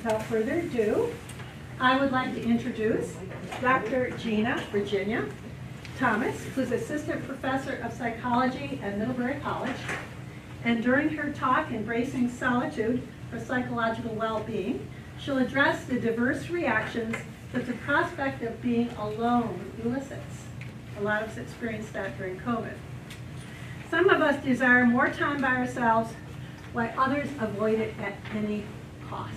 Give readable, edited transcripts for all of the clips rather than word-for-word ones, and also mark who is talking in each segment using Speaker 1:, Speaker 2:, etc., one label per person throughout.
Speaker 1: without further ado, I would like to introduce Dr. Gina Virginia Thomas, who's Assistant Professor of Psychology at Middlebury College. And during her talk, Embracing Solitude for Psychological Well-Being, she'll address the diverse reactions that the prospect of being alone elicits. A lot of us experienced that during COVID. Some of us desire more time by ourselves, while others avoid it at any cost.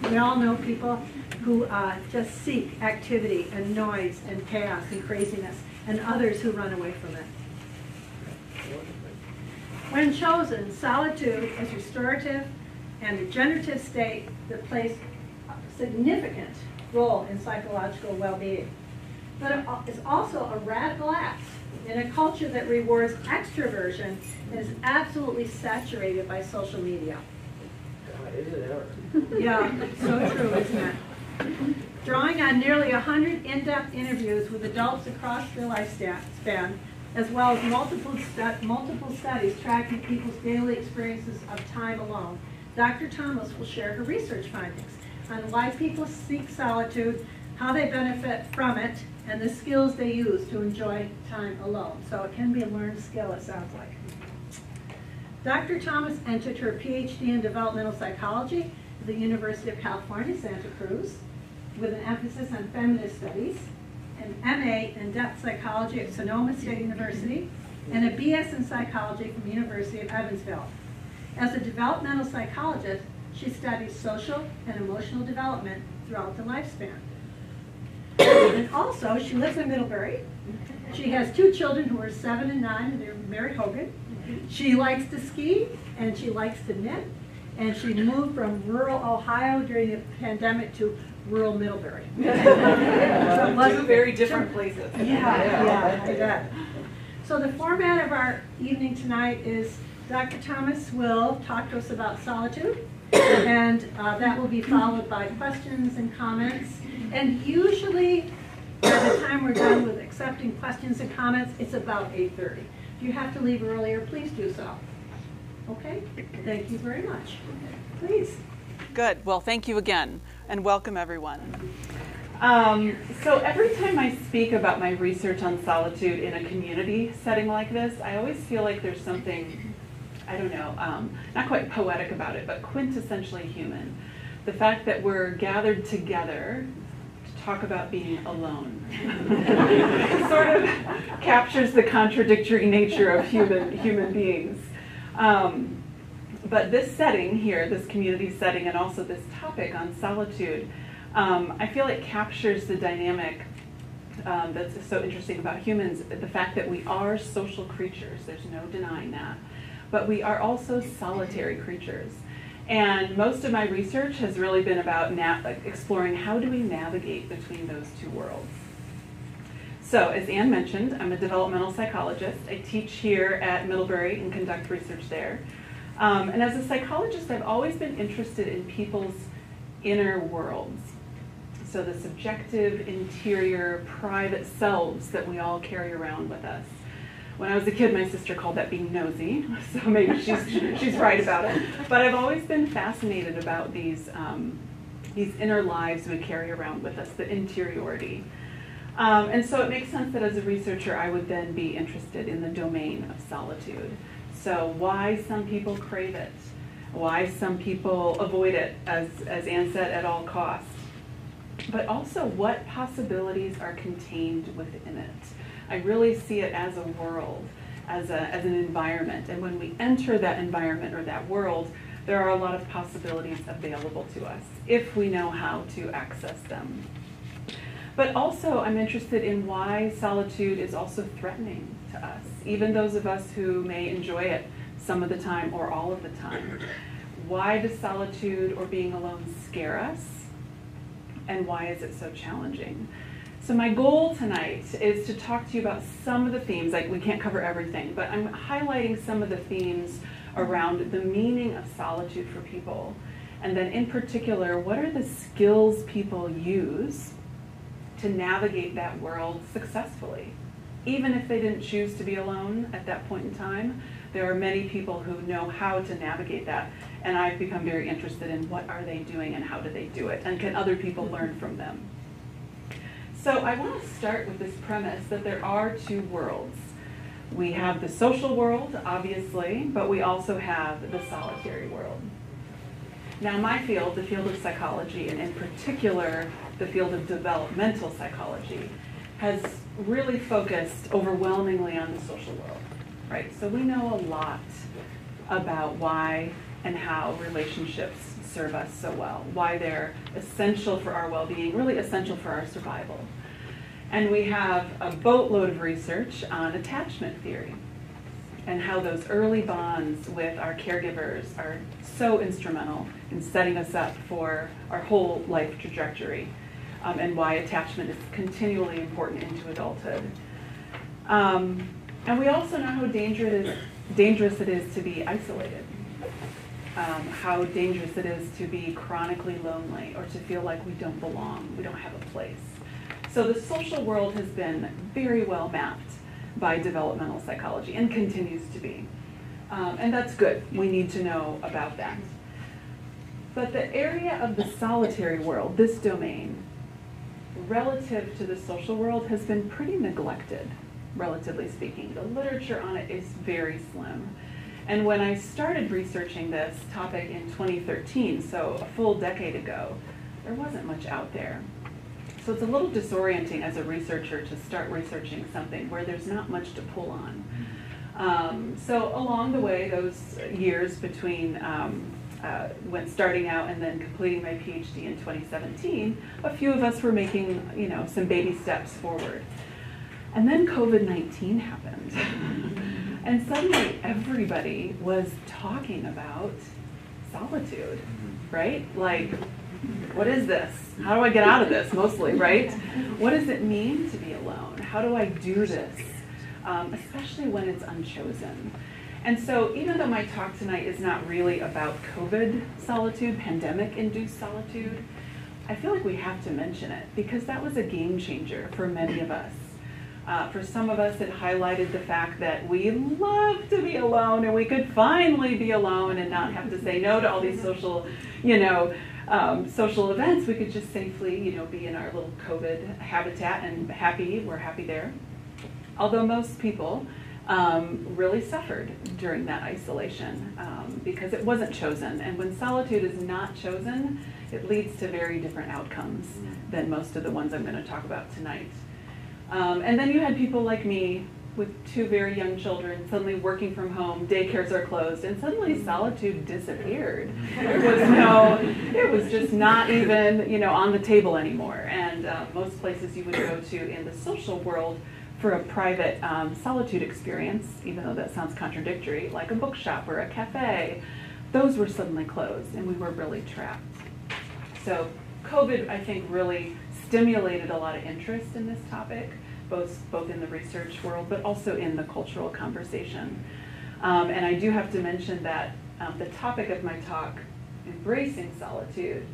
Speaker 1: We all know people who just seek activity and noise and chaos and craziness, and others who run away from it. When chosen, solitude is restorative and regenerative state that plays a significant role in psychological well-being. But it is also a radical act in a culture that rewards extroversion and is absolutely saturated by social media.
Speaker 2: God, is it ever?
Speaker 1: Yeah, so true, isn't it? Drawing on nearly 100 in-depth interviews with adults across their lifespan, as well as multiple studies tracking people's daily experiences of time alone, Dr. Thomas will share her research findings on why people seek solitude, how they benefit from it, and the skills they use to enjoy time alone. So it can be a learned skill, it sounds like. Dr. Thomas entered her PhD in developmental psychology at the University of California, Santa Cruz, with an emphasis on feminist studies, an MA in depth psychology at Sonoma State University, and a BS in psychology from the University of Evansville. As a developmental psychologist, she studies social and emotional development throughout the lifespan. And also, she lives in Middlebury. She has 2 children who are 7 and 9, and they're married Hogan. She likes to ski, and she likes to knit, and she moved from rural Ohio during the pandemic to rural Middlebury. So it wasn't
Speaker 3: 2 very different places.
Speaker 1: Yeah, I bet. So the format of our evening tonight is Dr. Thomas will talk to us about solitude, and that will be followed by questions and comments. And usually, by the time we're done with accepting questions and comments, it's about 8:30. If you have to leave earlier, please do so. Okay? Thank you very much. Please.
Speaker 3: Good. Well, thank you again, and welcome everyone.
Speaker 4: So every time I speak about my research on solitude in a community setting like this, I always feel like there's something, I don't know, not quite poetic about it, but quintessentially human. The fact that we're gathered together to talk about being alone sort of captures the contradictory nature of human beings. But this setting here, this community setting, and also this topic on solitude, I feel it captures the dynamic that's so interesting about humans, the fact that we are social creatures, there's no denying that, but we are also solitary creatures. And most of my research has really been about exploring how do we navigate between those 2 worlds. So, as Anne mentioned, I'm a developmental psychologist. I teach here at Middlebury and conduct research there. And as a psychologist, I've always been interested in people's inner worlds. So the subjective, interior, private selves that we all carry around with us. When I was a kid, my sister called that being nosy, so maybe she's right about it. But I've always been fascinated about these inner lives we carry around with us, the interiority. And so it makes sense that as a researcher, I would then be interested in the domain of solitude. So why some people crave it, why some people avoid it, as Anne said, at all costs. But also what possibilities are contained within it. I really see it as a world, as an environment. And when we enter that environment or that world, there are a lot of possibilities available to us if we know how to access them. But also I'm interested in why solitude is also threatening to us, even those of us who may enjoy it some of the time or all of the time. Why does solitude or being alone scare us? And why is it so challenging? So my goal tonight is to talk to you about some of the themes, like we can't cover everything, but I'm highlighting some of the themes around the meaning of solitude for people. And then in particular, what are the skills people use to navigate that world successfully? Even if they didn't choose to be alone at that point in time, there are many people who know how to navigate that And I've become very interested in what are they doing and how do they do it, and can other people learn from them. So I want to start with this premise that there are two worlds. We have the social world, obviously, but we also have the solitary world. Now my field, the field of psychology, and in particular the field of developmental psychology, has really focused overwhelmingly on the social world, right? So we know a lot about why and how relationships serve us so well, why they're essential for our well-being, really essential for our survival. And we have a boatload of research on attachment theory and how those early bonds with our caregivers are so instrumental in setting us up for our whole life trajectory, and why attachment is continually important into adulthood. And we also know how dangerous it is to be isolated, how dangerous it is to be chronically lonely or to feel like we don't belong, we don't have a place. So the social world has been very well mapped by developmental psychology and continues to be. And that's good. We need to know about that. But the area of the solitary world, this domain, relative to the social world, has been pretty neglected, relatively speaking. The literature on it is very slim. And when I started researching this topic in 2013, so a full decade ago, there wasn't much out there. So it's a little disorienting as a researcher to start researching something where there's not much to pull on. So along the way, those years between when starting out and then completing my PhD in 2017, a few of us were making, some baby steps forward. And then COVID-19 happened. And suddenly everybody was talking about solitude, right? Like, what is this? How do I get out of this, mostly, right? What does it mean to be alone? How do I do this? Especially when it's unchosen. And so even though my talk tonight is not really about COVID solitude, pandemic-induced solitude, I feel like we have to mention it because that was a game changer for many of us. For some of us, it highlighted the fact that we love to be alone and we could finally be alone and not have to say no to all these social, social events. We could just safely, be in our little COVID habitat and we're happy there. Although most people really suffered during that isolation because it wasn't chosen. And when solitude is not chosen, it leads to very different outcomes than most of the ones I'm going to talk about tonight. And then you had people like me with two very young children suddenly working from home, daycares are closed, and suddenly solitude disappeared. It was just not even, on the table anymore. And most places you would go to in the social world for a private solitude experience, even though that sounds contradictory, like a bookshop or a cafe, those were suddenly closed and we were really trapped. So COVID, I think, really stimulated a lot of interest in this topic, both in the research world, but also in the cultural conversation. And I do have to mention that the topic of my talk, embracing solitude,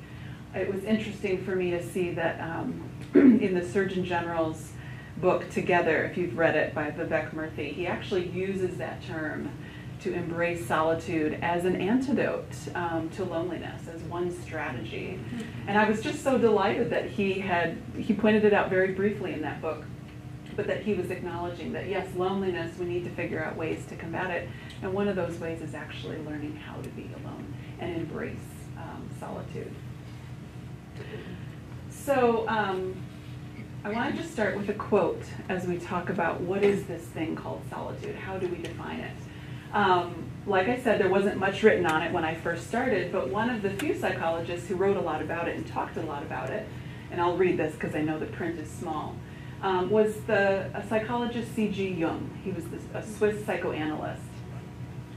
Speaker 4: it was interesting for me to see that in the Surgeon General's book Together, if you've read it, by Vivek Murthy, he actually uses that term to embrace solitude as an antidote to loneliness, as one strategy. And I was just so delighted that he pointed it out very briefly in that book, but that he was acknowledging that yes, loneliness, we need to figure out ways to combat it. And one of those ways is actually learning how to be alone and embrace solitude. So I want to just start with a quote as we talk about what is this thing called solitude? How do we define it? Like I said, there wasn't much written on it when I first started, but one of the few psychologists who wrote a lot about it and talked a lot about it, and I'll read this because I know the print is small, was a psychologist C.G. Jung. He was a Swiss psychoanalyst,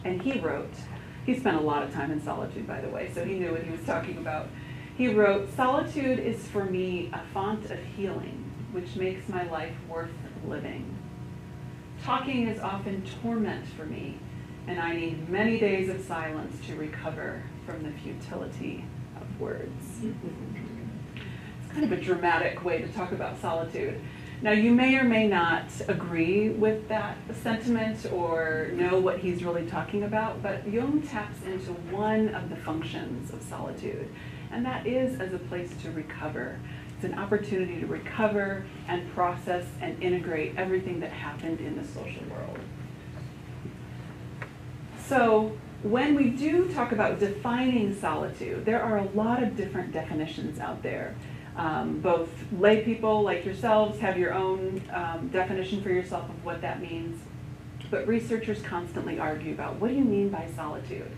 Speaker 4: and he spent a lot of time in solitude, by the way, so he knew what he was talking about. He wrote, "Solitude is for me a font of healing, which makes my life worth living. Talking is often torment for me, and I need many days of silence to recover from the futility of words." It's kind of a dramatic way to talk about solitude. Now, you may or may not agree with that sentiment or know what he's really talking about, but Jung taps into one of the functions of solitude, and that is as a place to recover. It's an opportunity to recover and process and integrate everything that happened in the social world. So, when we do talk about defining solitude, there are a lot of different definitions out there. Both lay people like yourselves have your own definition for yourself of what that means, but researchers constantly argue about what do you mean by solitude?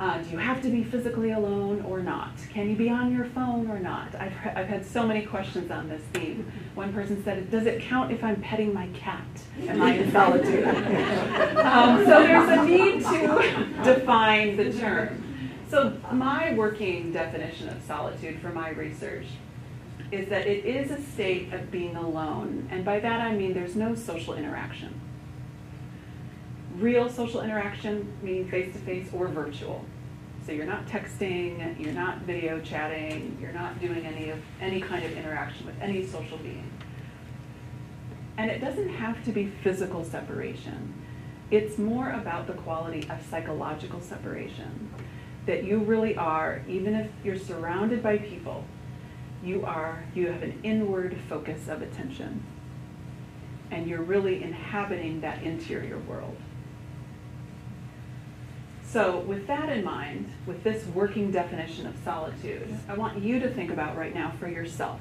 Speaker 4: Do you have to be physically alone or not? Can you be on your phone or not? I've had so many questions on this theme. One person said, does it count if I'm petting my cat? Am I in solitude? So there's a need to define the term. So my working definition of solitude for my research is that it is a state of being alone. And by that I mean there's no social interaction. Real social interaction meaning face-to-face or virtual. So you're not texting, you're not video chatting, you're not doing any kind of interaction with any social being. And it doesn't have to be physical separation. It's more about the quality of psychological separation. That you really are, even if you're surrounded by people, you have an inward focus of attention. And you're really inhabiting that interior world. So with that in mind, with this working definition of solitude, I want you to think about right now for yourself.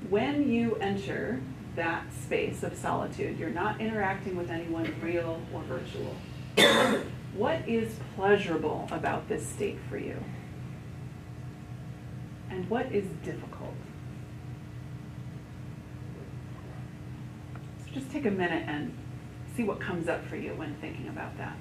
Speaker 4: When you enter that space of solitude, you're not interacting with anyone real or virtual. What is pleasurable about this state for you? And what is difficult? So just take a minute and see what comes up for you when thinking about that.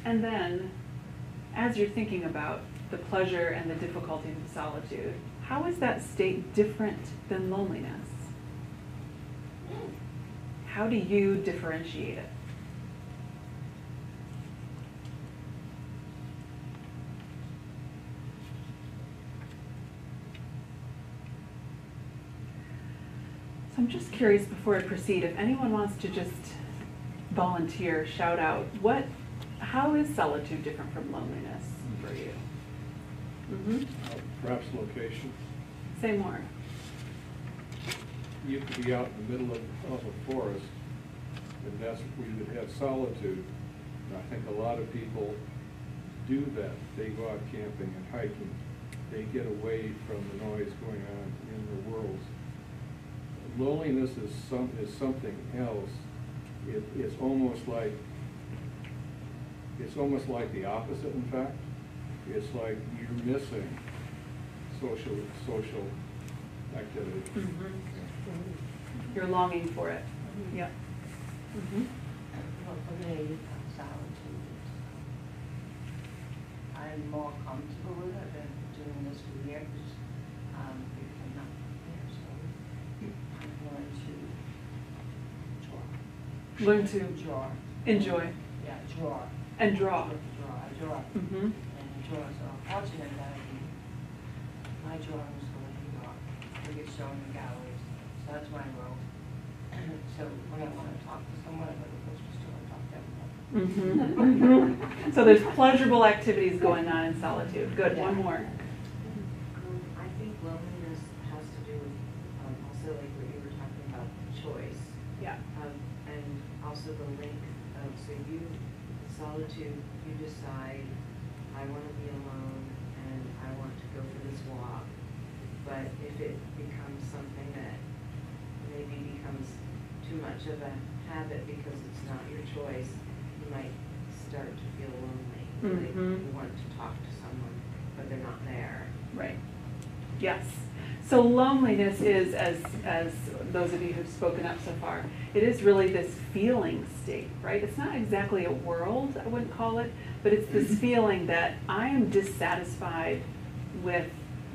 Speaker 4: And then, as you're thinking about the pleasure and the difficulties of solitude, how is that state different than loneliness? How do you differentiate it? So I'm just curious before I proceed, if anyone wants to just volunteer, shout out, how is solitude different from loneliness for you? Mm-hmm.
Speaker 5: Perhaps location.
Speaker 4: Say more.
Speaker 5: You could be out in the middle of a forest, and that's where you would have solitude. And I think a lot of people do that. They go out camping and hiking. They get away from the noise going on in their worlds. Loneliness is something else. It's almost like the opposite, in fact. It's like you're missing social activity.
Speaker 4: Mm-hmm.
Speaker 5: Yeah.
Speaker 4: You're longing for it.
Speaker 1: Mm-hmm.
Speaker 4: Yeah. Mm-hmm.
Speaker 6: Well, for me, solitude. I'm more comfortable with it. I've been doing this for years. I'm not there, so I'm going to draw.
Speaker 4: Learn to
Speaker 6: Draw.
Speaker 4: enjoy
Speaker 6: Yeah, draw.
Speaker 4: and draw.
Speaker 6: I draw.
Speaker 4: Mm-hmm.
Speaker 6: And draw. So I'm fortunate that my drawings go in New York. They get shown in galleries. So that's my role. So when I want to talk to someone, I go to the grocery store and talk to them.
Speaker 4: Mm-hmm. Mm-hmm. So there's pleasurable activities going on in solitude. Good.
Speaker 6: Yeah.
Speaker 4: One more.
Speaker 7: I think loneliness has to do with also like what you were talking about, choice.
Speaker 4: Yeah.
Speaker 7: And also the link of, so you, solitude, you decide, I want to be alone and I want to go for this walk. But if it becomes something that maybe becomes too much of a habit because it's not your choice, you might start to feel lonely. Like
Speaker 4: Mm-hmm.
Speaker 7: you want to talk to someone, but they're not there.
Speaker 4: Right. Yes. So loneliness is, as those of you who've spoken up so far, it is really this feeling state, right? It's not exactly a world, I wouldn't call it, but it's this feeling that I am dissatisfied with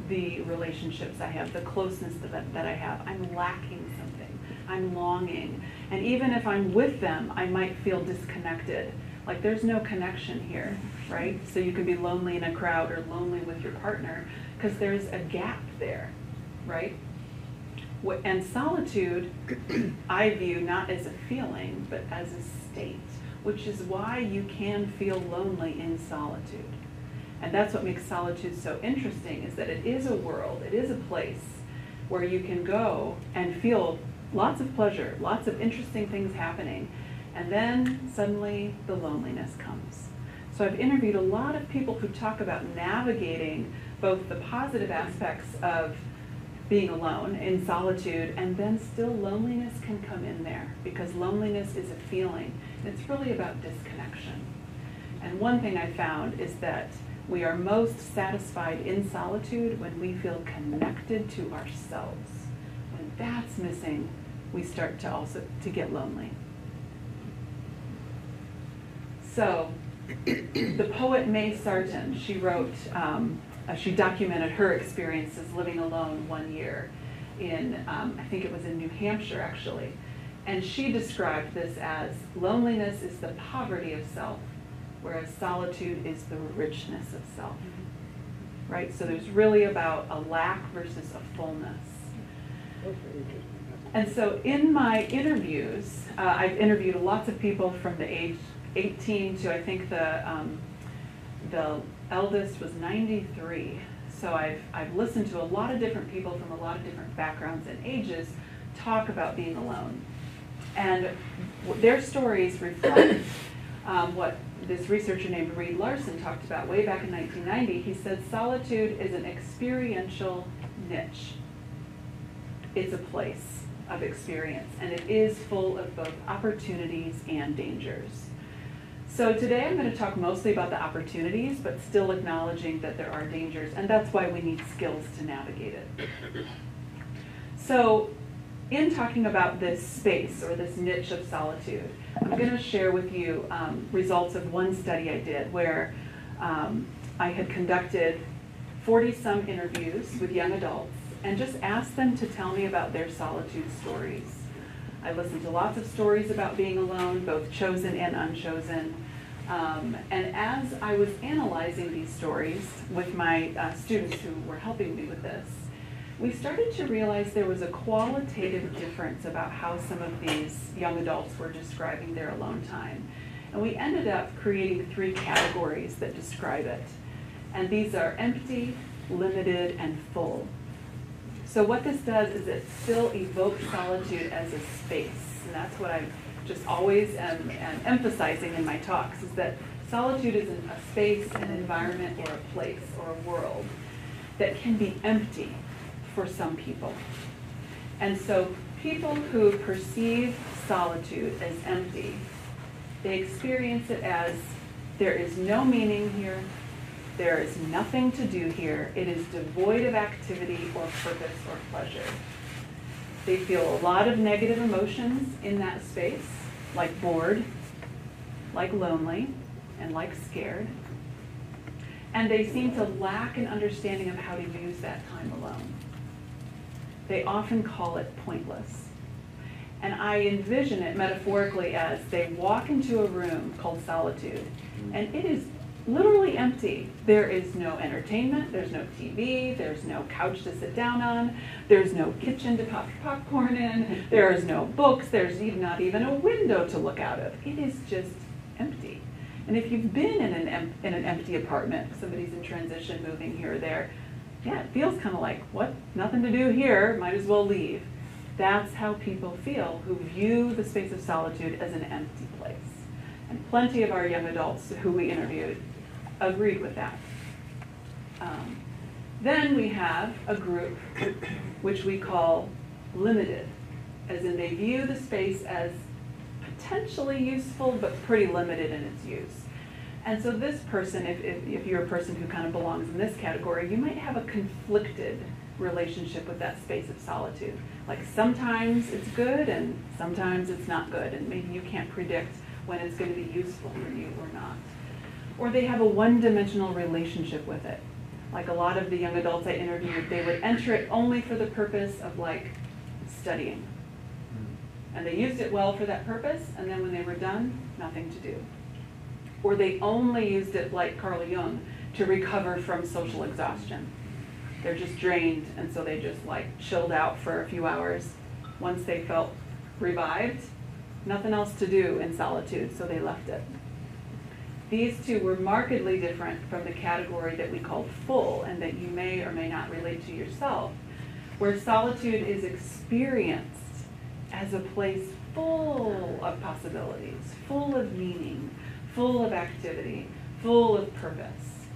Speaker 4: the relationships I have, the closeness that I have. I'm lacking something. I'm longing. And even if I'm with them, I might feel disconnected. Like there's no connection here, right? So you can be lonely in a crowd or lonely with your partner because there's a gap there, right? And solitude, I view not as a feeling, but as a state, which is why you can feel lonely in solitude. And that's what makes solitude so interesting, is that it is a world, it is a place where you can go and feel lots of pleasure, lots of interesting things happening, and then suddenly the loneliness comes. So I've interviewed a lot of people who talk about navigating both the positive aspects of being alone in solitude, and then still loneliness can come in there, because loneliness is a feeling. It's really about disconnection. And one thing I found is that we are most satisfied in solitude when we feel connected to ourselves. When that's missing, we start to get lonely. So, the poet May Sarton, she wrote, she documented her experiences living alone 1 year in, I think it was in New Hampshire actually. And she described this as loneliness is the poverty of self, whereas solitude is the richness of self, right? So there's really about a lack versus a fullness. And so in my interviews, I've interviewed lots of people from the age 18 to I think the eldest was 93. So I've listened to a lot of different people from a lot of different backgrounds and ages talk about being alone. And their stories reflect what this researcher named Reed Larson talked about way back in 1990. He said solitude is an experiential niche. It's a place of experience, and it is full of both opportunities and dangers. So today I'm going to talk mostly about the opportunities, but still acknowledging that there are dangers, and that's why we need skills to navigate it. So in talking about this space or this niche of solitude, I'm going to share with you results of one study I did where I had conducted 40-some interviews with young adults and just asked them to tell me about their solitude stories. I listened to lots of stories about being alone, both chosen and unchosen. And as I was analyzing these stories with my students who were helping me with this, we started to realize there was a qualitative difference about how some of these young adults were describing their alone time. And we ended up creating 3 categories that describe it. And these are empty, limited, and full. So what this does is it still evokes solitude as a space. And that's what I just always am emphasizing in my talks, is that solitude is a space, an environment, or a place, or a world that can be empty for some people. And so people who perceive solitude as empty, they experience it as there is no meaning here, there is nothing to do here, it is devoid of activity or purpose or pleasure. They feel a lot of negative emotions in that space, like bored, like lonely, and like scared. And they seem to lack an understanding of how to use that time alone. They often call it pointless. And I envision it metaphorically as they walk into a room called solitude, and it is literally empty. There is no entertainment, there's no TV, there's no couch to sit down on, there's no kitchen to pop popcorn in, there is no books, there's not even a window to look out of. It is just empty. And if you've been in an empty apartment, somebody's in transition, moving here or there, yeah, it feels kind of like, what? Nothing to do here, might as well leave. That's how people feel who view the space of solitude as an empty place. And plenty of our young adults who we interviewed agreed with that. Then we have a group which we call limited, as in they view the space as potentially useful but pretty limited in its use. And so this person, if you're a person who kind of belongs in this category, you might have a conflicted relationship with that space of solitude. Like sometimes it's good and sometimes it's not good, and maybe you can't predict when it's going to be useful for you or not. Or they have a one-dimensional relationship with it. Like a lot of the young adults I interviewed, they would enter it only for the purpose of like studying. And they used it well for that purpose, and then when they were done, nothing to do. Or they only used it, like Carl Jung, to recover from social exhaustion. They're just drained, and so they just like chilled out for a few hours. Once they felt revived, nothing else to do in solitude, so they left it. These two were markedly different from the category that we called full, and that you may or may not relate to yourself, where solitude is experienced as a place full of possibilities, full of meaning, full of activity, full of purpose.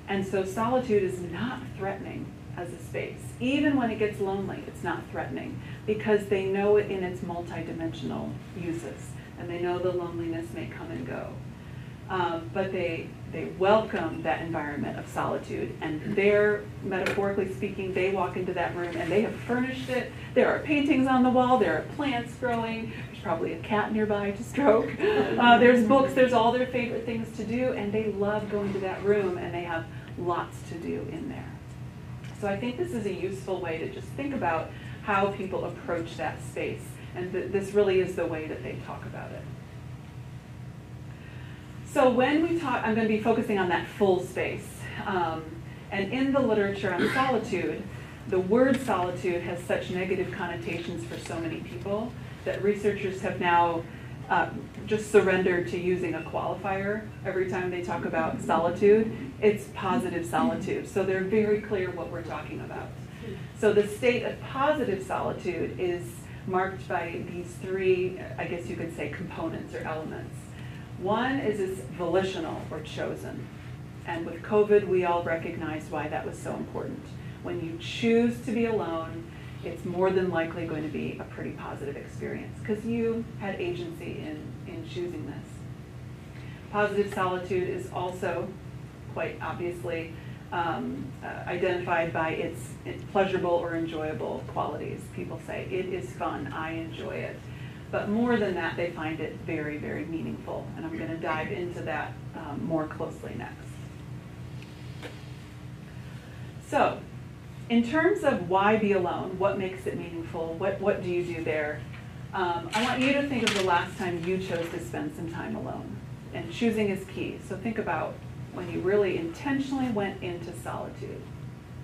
Speaker 4: And so solitude is not threatening as a space. Even when it gets lonely, it's not threatening because they know it in its multidimensional uses, and they know the loneliness may come and go. But they welcome that environment of solitude, and they're, metaphorically speaking, they walk into that room and they have furnished it. There are paintings on the wall, there are plants growing, there's probably a cat nearby to stroke, there's books, there's all their favorite things to do, and they love going to that room, and they have lots to do in there. So I think this is a useful way to just think about how people approach that space, and this really is the way that they talk about it. So when we talk, I'm going to be focusing on that full space. And in the literature on solitude, the word solitude has such negative connotations for so many people that researchers have now just surrendered to using a qualifier every time they talk about solitude. It's positive solitude. So they're very clear what we're talking about. So the state of positive solitude is marked by these three, I guess you could say, components or elements. One is it's volitional or chosen. And with COVID, we all recognize why that was so important. When you choose to be alone, it's more than likely going to be a pretty positive experience because you had agency in choosing this. Positive solitude is also quite obviously identified by its pleasurable or enjoyable qualities. People say, it is fun, I enjoy it. But more than that, they find it very, very meaningful. And I'm going to dive into that more closely next. So, in terms of why be alone, what makes it meaningful, what do you do there? I want you to think of the last time you chose to spend some time alone. And choosing is key. So think about when you really intentionally went into solitude.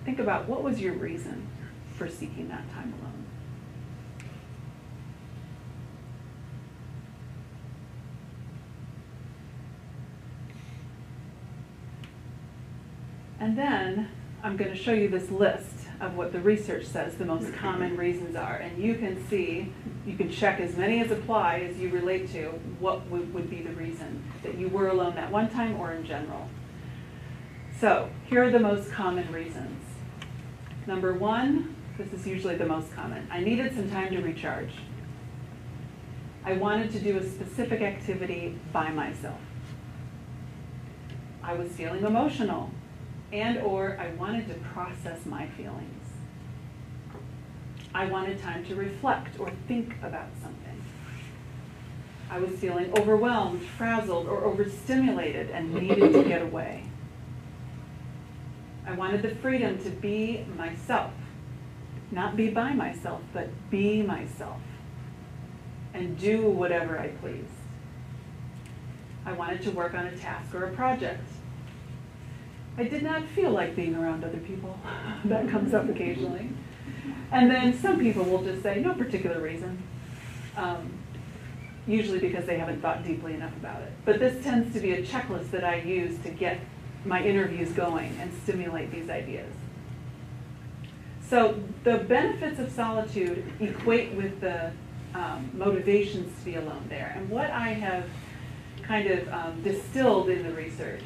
Speaker 4: Think about what was your reason for seeking that time alone. And then I'm going to show you this list of what the research says the most common reasons are. And you can see, you can check as many as apply as you relate to what would be the reason that you were alone that one time or in general. So here are the most common reasons. Number one, this is usually the most common. I needed some time to recharge. I wanted to do a specific activity by myself. I was feeling emotional. And or I wanted to process my feelings. I wanted time to reflect or think about something. I was feeling overwhelmed, frazzled, or overstimulated and needed to get away. I wanted the freedom to be myself. Not be by myself, but be myself. And do whatever I pleased. I wanted to work on a task or a project. I did not feel like being around other people. That comes up occasionally. And then some people will just say, no particular reason. Usually because they haven't thought deeply enough about it. But this tends to be a checklist that I use to get my interviews going and stimulate these ideas. So the benefits of solitude equate with the motivations to be alone there. And what I have kind of distilled in the research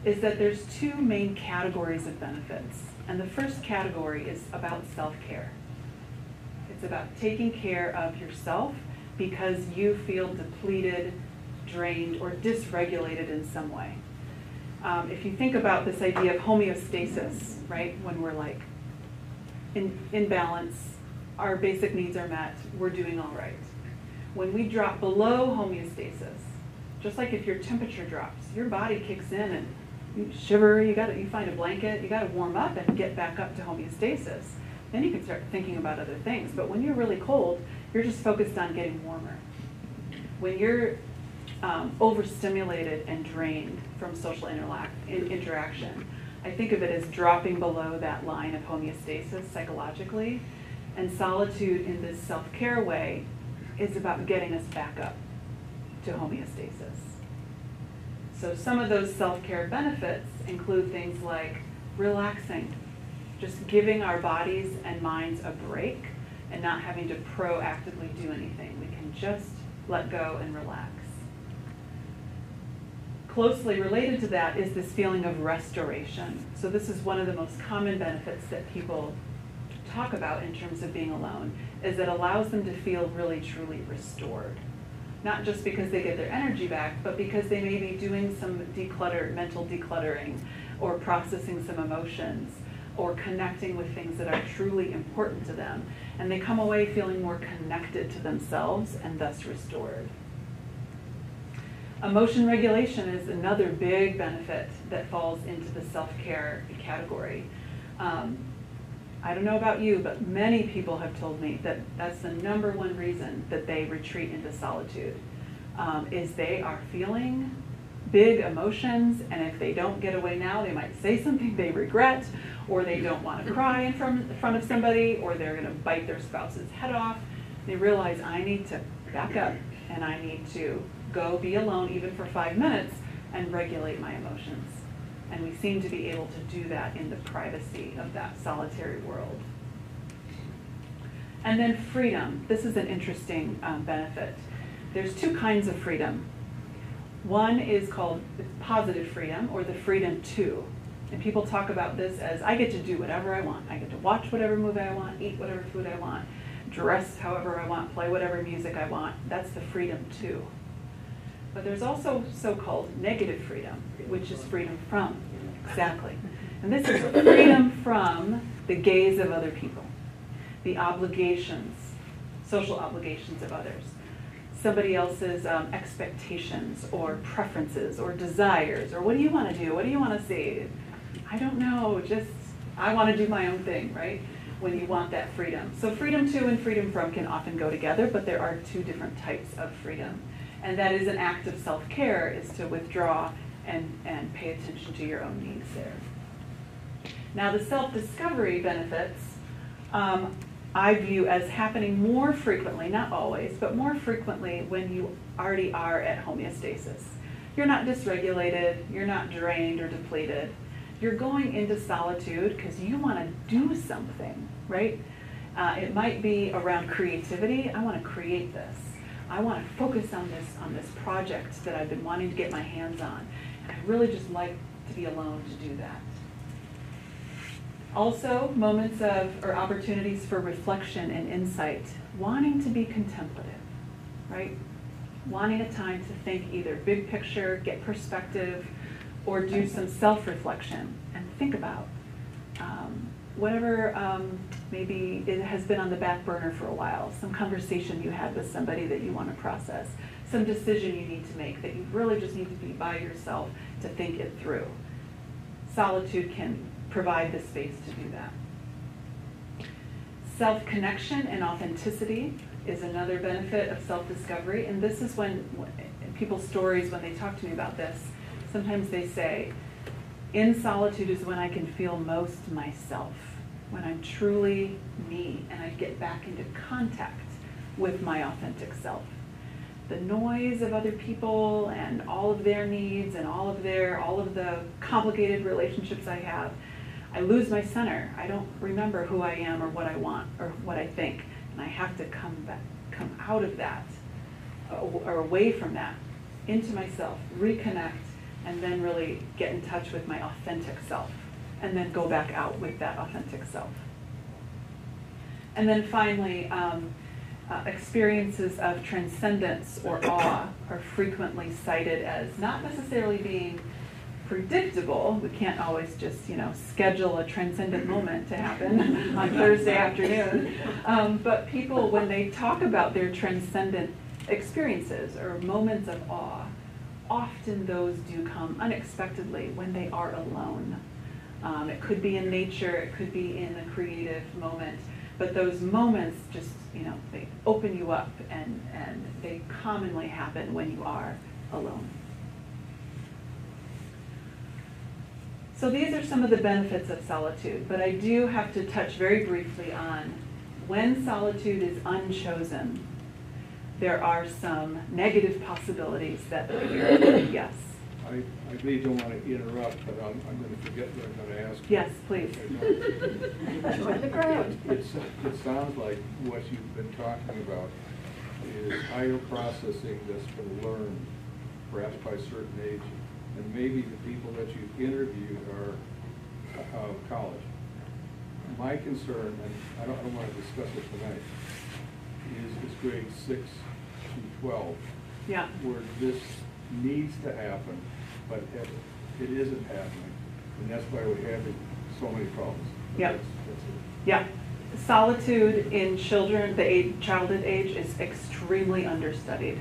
Speaker 4: is that there's two main categories of benefits. And the first category is about self-care. It's about taking care of yourself because you feel depleted, drained, or dysregulated in some way. If you think about this idea of homeostasis, right, when we're like in balance, our basic needs are met, we're doing all right. When we drop below homeostasis, just like if your temperature drops, your body kicks in and You shiver, you find a blanket, you gotta warm up and get back up to homeostasis. Then you can start thinking about other things. But when you're really cold, you're just focused on getting warmer. When you're overstimulated and drained from social interaction, I think of it as dropping below that line of homeostasis psychologically. And solitude in this self-care way is about getting us back up to homeostasis. So some of those self-care benefits include things like relaxing, just giving our bodies and minds a break and not having to proactively do anything. We can just let go and relax. Closely related to that is this feeling of restoration. So this is one of the most common benefits that people talk about in terms of being alone, is it allows them to feel really truly restored. Not just because they get their energy back, but because they may be doing some mental decluttering, or processing some emotions, or connecting with things that are truly important to them. And they come away feeling more connected to themselves and thus restored. Emotion regulation is another big benefit that falls into the self-care category. I don't know about you, but many people have told me that that's the #1 reason that they retreat into solitude, is they are feeling big emotions, and if they don't get away now, they might say something they regret, or they don't want to cry in front of somebody, or they're going to bite their spouse's head off. They realize, I need to back up, and I need to go be alone even for 5 minutes and regulate my emotions. And we seem to be able to do that in the privacy of that solitary world. And then freedom. This is an interesting benefit. There's 2 kinds of freedom. One is called positive freedom, or the freedom to. And people talk about this as, I get to do whatever I want. I get to watch whatever movie I want, eat whatever food I want, dress however I want, play whatever music I want. That's the freedom to. But there's also so-called negative freedom, which is freedom from. Exactly. And this is freedom from the gaze of other people, the obligations, social obligations of others, somebody else's expectations or preferences or desires, or what do you want to do? What do you want to see? I don't know, just I want to do my own thing, right? When you want that freedom. So freedom to and freedom from can often go together, but there are 2 different types of freedom. And that is an act of self-care, is to withdraw and pay attention to your own needs there. Now the self-discovery benefits I view as happening more frequently, not always, but more frequently when you already are at homeostasis. You're not dysregulated, you're not drained or depleted. You're going into solitude because you want to do something, right? It might be around creativity. I want to create this. I want to focus on this project that I've been wanting to get my hands on. And I really just like to be alone to do that. Also, moments of, or opportunities for reflection and insight. Wanting to be contemplative, right? Wanting a time to think either big picture, get perspective, or do some self-reflection and think about whatever maybe it has been on the back burner for a while, some conversation you had with somebody that you want to process, some decision you need to make that you really just need to be by yourself to think it through. Solitude can provide the space to do that. Self-connection and authenticity is another benefit of self-discovery, and this is when people's stories, when they talk to me about this, sometimes they say, in solitude is when I can feel most myself, when I'm truly me and I get back into contact with my authentic self. The noise of other people and all of their needs and all of the complicated relationships I have, I lose my center. I don't remember who I am or what I want or what I think, and I have to come out of that or away from that into myself, reconnect, and then really get in touch with my authentic self, and then go back out with that authentic self. And then finally, experiences of transcendence or awe are frequently cited as not necessarily being predictable. We can't always just, schedule a transcendent moment to happen on Thursday afternoon. But people, when they talk about their transcendent experiences or moments of awe, often those do come unexpectedly when they are alone. It could be in nature, it could be in a creative moment, but those moments just, they open you up, and they commonly happen when you are alone. So these are some of the benefits of solitude, but I do have to touch very briefly on when solitude is unchosen, there are some negative possibilities that appear. Yes.
Speaker 5: I really don't want to interrupt, but I'm going to forget what I'm going to ask.
Speaker 4: Yes, please.
Speaker 1: Join the crowd.
Speaker 5: It sounds like what you've been talking about is higher processing that's been learned, perhaps by a certain age, and maybe the people that you've interviewed are college. My concern, and I don't want to discuss it tonight, is grades 6 to 12,
Speaker 4: Yeah.
Speaker 5: where this needs to happen, but it isn't happening, and that's why we're having so many problems.
Speaker 4: Yeah.
Speaker 5: That's it.
Speaker 4: Yeah. Solitude in children, the childhood age, is extremely understudied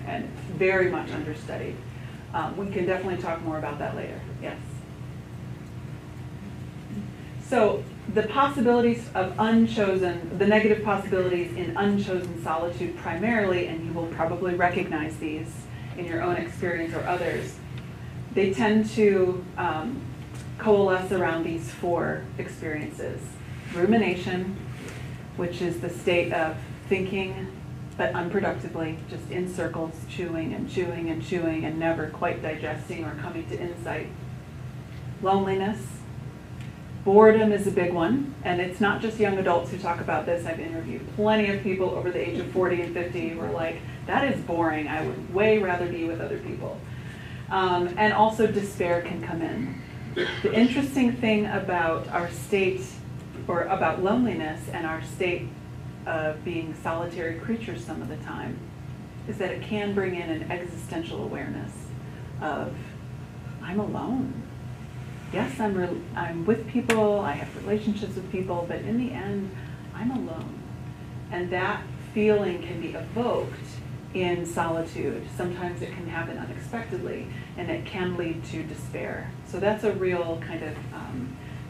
Speaker 4: and very much understudied. We can definitely talk more about that later. Yes. So the possibilities of the negative possibilities in unchosen solitude primarily, and you will probably recognize these in your own experience or others, they tend to coalesce around these 4 experiences. Rumination, which is the state of thinking but unproductively, just in circles, chewing and chewing and chewing and never quite digesting or coming to insight. Loneliness. Boredom is a big one, and it's not just young adults who talk about this. I've interviewed plenty of people over the age of 40 and 50 who are like, that is boring. I would way rather be with other people. And also despair can come in. The interesting thing about our state, or about loneliness and our state of being solitary creatures some of the time, is that it can bring in an existential awareness of, I'm alone. Yes, I'm with people, I have relationships with people, but in the end, I'm alone. And that feeling can be evoked in solitude. Sometimes it can happen unexpectedly, and it can lead to despair. So that's a real kind of,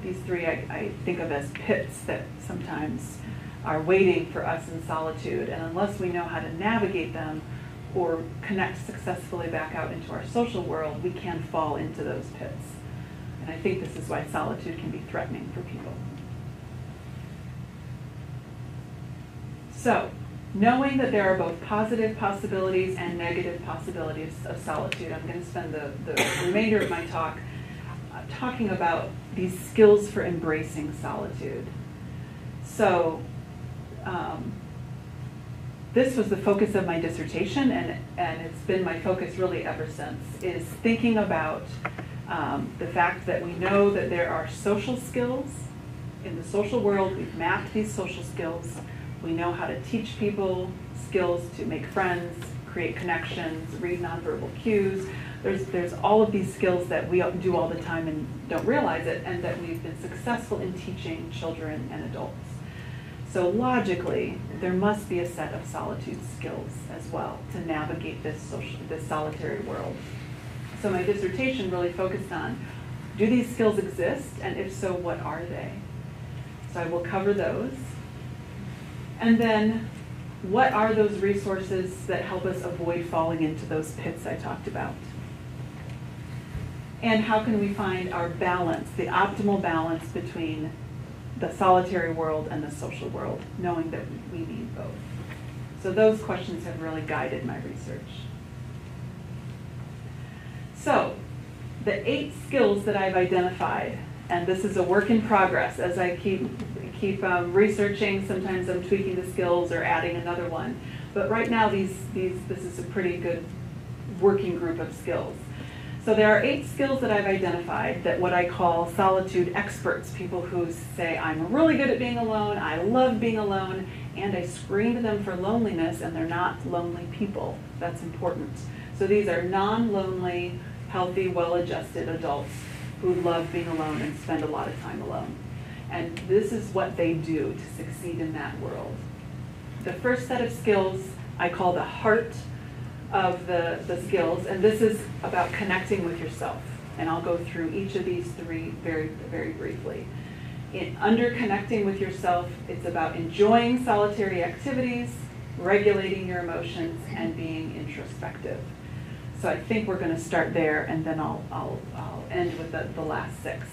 Speaker 4: these 3 I think of as pits that sometimes are waiting for us in solitude. And unless we know how to navigate them or connect successfully back out into our social world, we can fall into those pits. And I think this is why solitude can be threatening for people. So, knowing that there are both positive possibilities and negative possibilities of solitude, I'm going to spend the remainder of my talk talking about these skills for embracing solitude. So, this was the focus of my dissertation, and it's been my focus really ever since, is thinking about the fact that we know that there are social skills in the social world. We've mapped these social skills. We know how to teach people skills to make friends, create connections, read nonverbal cues. There's all of these skills that we do all the time and don't realize it, and that we've been successful in teaching children and adults. So logically, there must be a set of solitude skills as well to navigate this solitary world. So my dissertation really focused on, do these skills exist? And if so, what are they? So I will cover those. And then, what are those resources that help us avoid falling into those pits I talked about? And how can we find our balance, the optimal balance between the solitary world and the social world, knowing that we need both? So those questions have really guided my research. So, the 8 skills that I've identified, and this is a work in progress as I keep researching. Sometimes I'm tweaking the skills or adding another one. But right now, this is a pretty good working group of skills. So there are 8 skills that I've identified that what I call solitude experts, people who say, I'm really good at being alone, I love being alone, and I screened them for loneliness, and they're not lonely people. That's important. So these are non-lonely, healthy, well-adjusted adults who love being alone and spend a lot of time alone. And this is what they do to succeed in that world. The first set of skills I call the heart of the skills, and this is about connecting with yourself. And I'll go through each of these three very, very briefly. Under connecting with yourself, it's about enjoying solitary activities, regulating your emotions, and being introspective. So I think we're going to start there, and then I'll end with the last 6.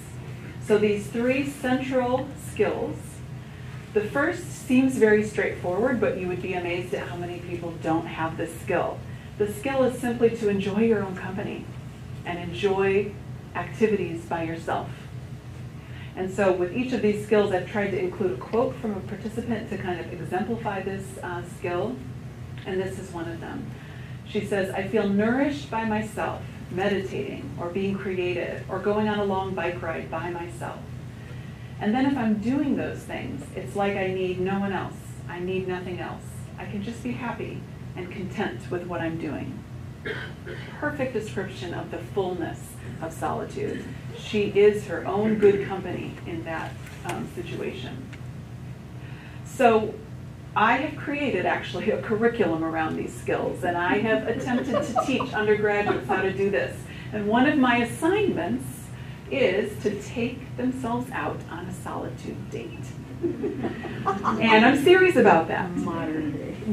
Speaker 4: So these 3 central skills. The first seems very straightforward, but you would be amazed at how many people don't have this skill. The skill is simply to enjoy your own company and enjoy activities by yourself. And so with each of these skills, I've tried to include a quote from a participant to kind of exemplify this skill, and this is one of them. She says, "I feel nourished by myself, meditating or being creative or going on a long bike ride by myself. And then if I'm doing those things, it's like I need no one else. I need nothing else. I can just be happy and content with what I'm doing." Perfect description of the fullness of solitude. She is her own good company in that situation. So I have created actually a curriculum around these skills, and I have attempted to teach undergraduates how to do this. And one of my assignments is to take themselves out on a solitude date. And I'm serious about that.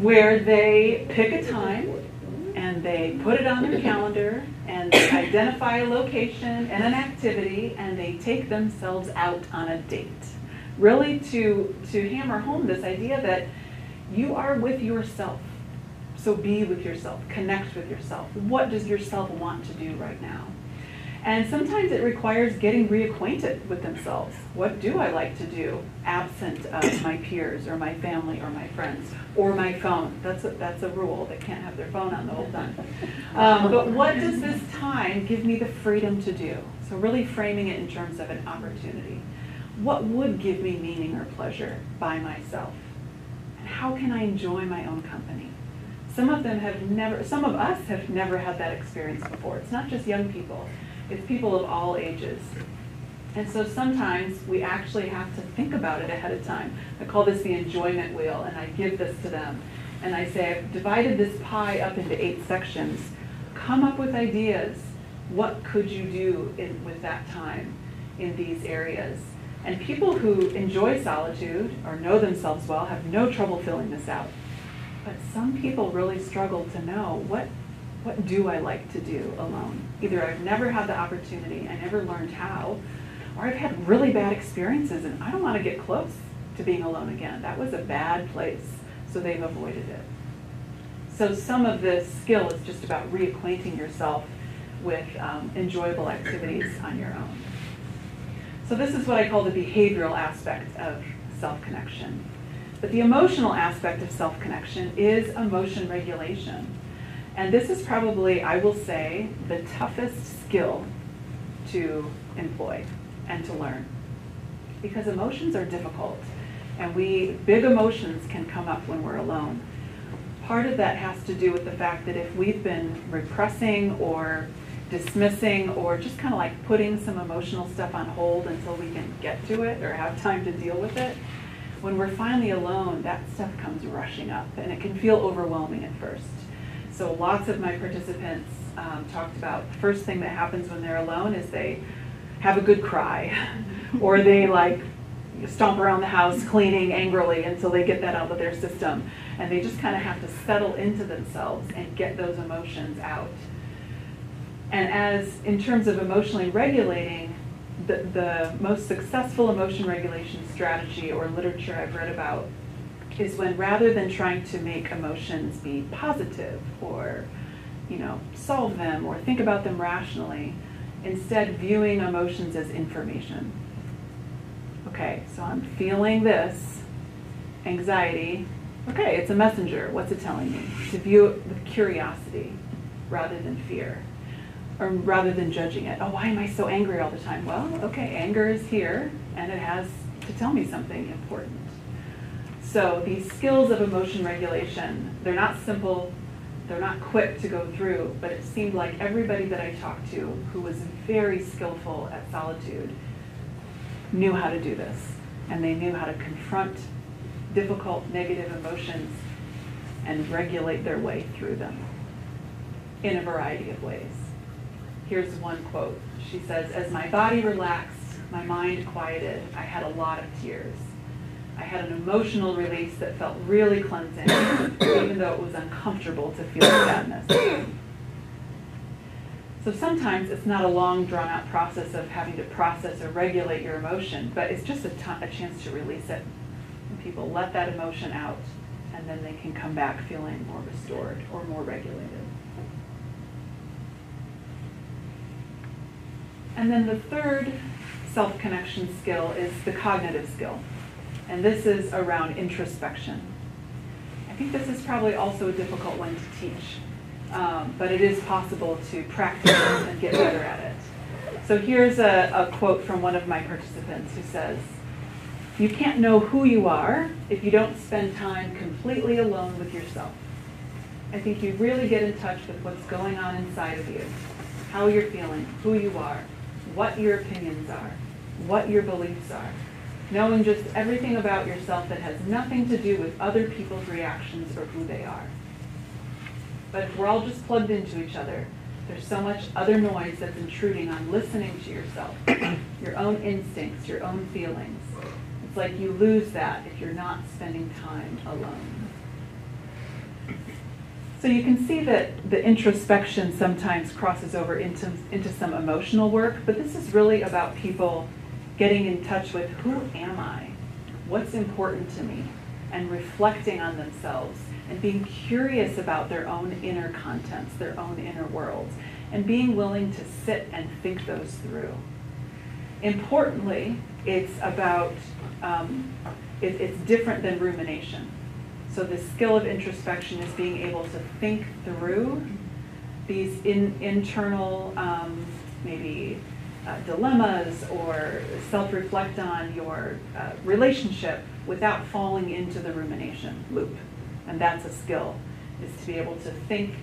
Speaker 4: Where they pick a time and they put it on their calendar and they identify a location and an activity and they take themselves out on a date. Really to hammer home this idea that you are with yourself. So be with yourself, connect with yourself. What does yourself want to do right now? And sometimes it requires getting reacquainted with themselves. What do I like to do absent of my peers or my family or my friends or my phone? That's a rule. They can't have their phone on the whole time. But what does this time give me the freedom to do? So really framing it in terms of an opportunity. What would give me meaning or pleasure by myself? And how can I enjoy my own company? Some of us have never had that experience before. It's not just young people. It's people of all ages. And so sometimes we actually have to think about it ahead of time. I call this the enjoyment wheel, and I give this to them. And I say, I've divided this pie up into 8 sections. Come up with ideas. What could you do with that time in these areas? And people who enjoy solitude or know themselves well have no trouble filling this out. But some people really struggle to know, what do I like to do alone? Either I've never had the opportunity, I never learned how, or I've had really bad experiences and I don't want to get close to being alone again. That was a bad place, so they've avoided it. So some of this skill is just about reacquainting yourself with enjoyable activities on your own. So this is what I call the behavioral aspect of self-connection. But the emotional aspect of self-connection is emotion regulation. And this is probably, I will say, the toughest skill to employ and to learn. Because emotions are difficult. And big emotions can come up when we're alone. Part of that has to do with the fact that if we've been repressing or dismissing or just kind of like putting some emotional stuff on hold until we can get to it or have time to deal with it, when we're finally alone, that stuff comes rushing up and it can feel overwhelming at first. So lots of my participants talked about the first thing that happens when they're alone is they have a good cry or they like stomp around the house cleaning angrily until they get that out of their system. And they just kind of have to settle into themselves and get those emotions out. And in terms of emotionally regulating, the most successful emotion regulation strategy or literature I've read about is when rather than trying to make emotions be positive or, solve them or think about them rationally, instead viewing emotions as information. Okay, so I'm feeling this anxiety. Okay, it's a messenger. What's it telling me? To view it with curiosity rather than fear. Or rather than judging it. Oh, why am I so angry all the time? Well, okay, anger is here, and it has to tell me something important. So these skills of emotion regulation, they're not simple, they're not quick to go through, but it seemed like everybody that I talked to who was very skillful at solitude knew how to do this. And they knew how to confront difficult negative emotions and regulate their way through them. in a variety of ways. Here's one quote. She says, "As my body relaxed, my mind quieted, I had a lot of tears. I had an emotional release that felt really cleansing, even though it was uncomfortable to feel sadness." So sometimes it's not a long, drawn-out process of having to process or regulate your emotion, but it's just a chance to release it. And people let that emotion out, and then they can come back feeling more restored or more regulated. And then the third self-connection skill is the cognitive skill. And this is around introspection. I think this is probably also a difficult one to teach, but it is possible to practice and get better at it. So here's a quote from one of my participants who says, "You can't know who you are if you don't spend time completely alone with yourself. I think you really get in touch with what's going on inside of you, how you're feeling, who you are, what your opinions are, what your beliefs are, knowing just everything about yourself that has nothing to do with other people's reactions or who they are. But if we're all just plugged into each other, there's so much other noise that's intruding on listening to yourself, your own instincts, your own feelings. It's like you lose that if you're not spending time alone." So you can see that the introspection sometimes crosses over into some emotional work, but this is really about people getting in touch with who am I, what's important to me, and reflecting on themselves and being curious about their own inner contents, their own inner worlds, and being willing to sit and think those through. Importantly, it's about, it's different than rumination. So the skill of introspection is being able to think through these internal, maybe dilemmas, or self-reflect on your relationship without falling into the rumination loop. And that's a skill, is to be able to think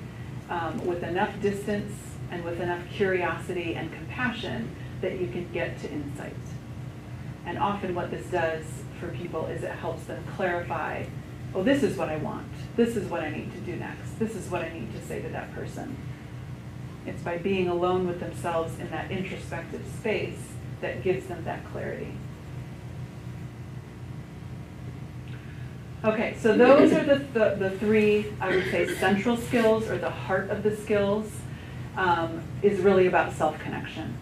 Speaker 4: with enough distance and with enough curiosity and compassion that you can get to insight. And often what this does for people is it helps them clarify, oh, this is what I want. This is what I need to do next. This is what I need to say to that person. It's by being alone with themselves in that introspective space that gives them that clarity. Okay, so those are the three, I would say, central skills, or the heart of the skills, is really about self-connection.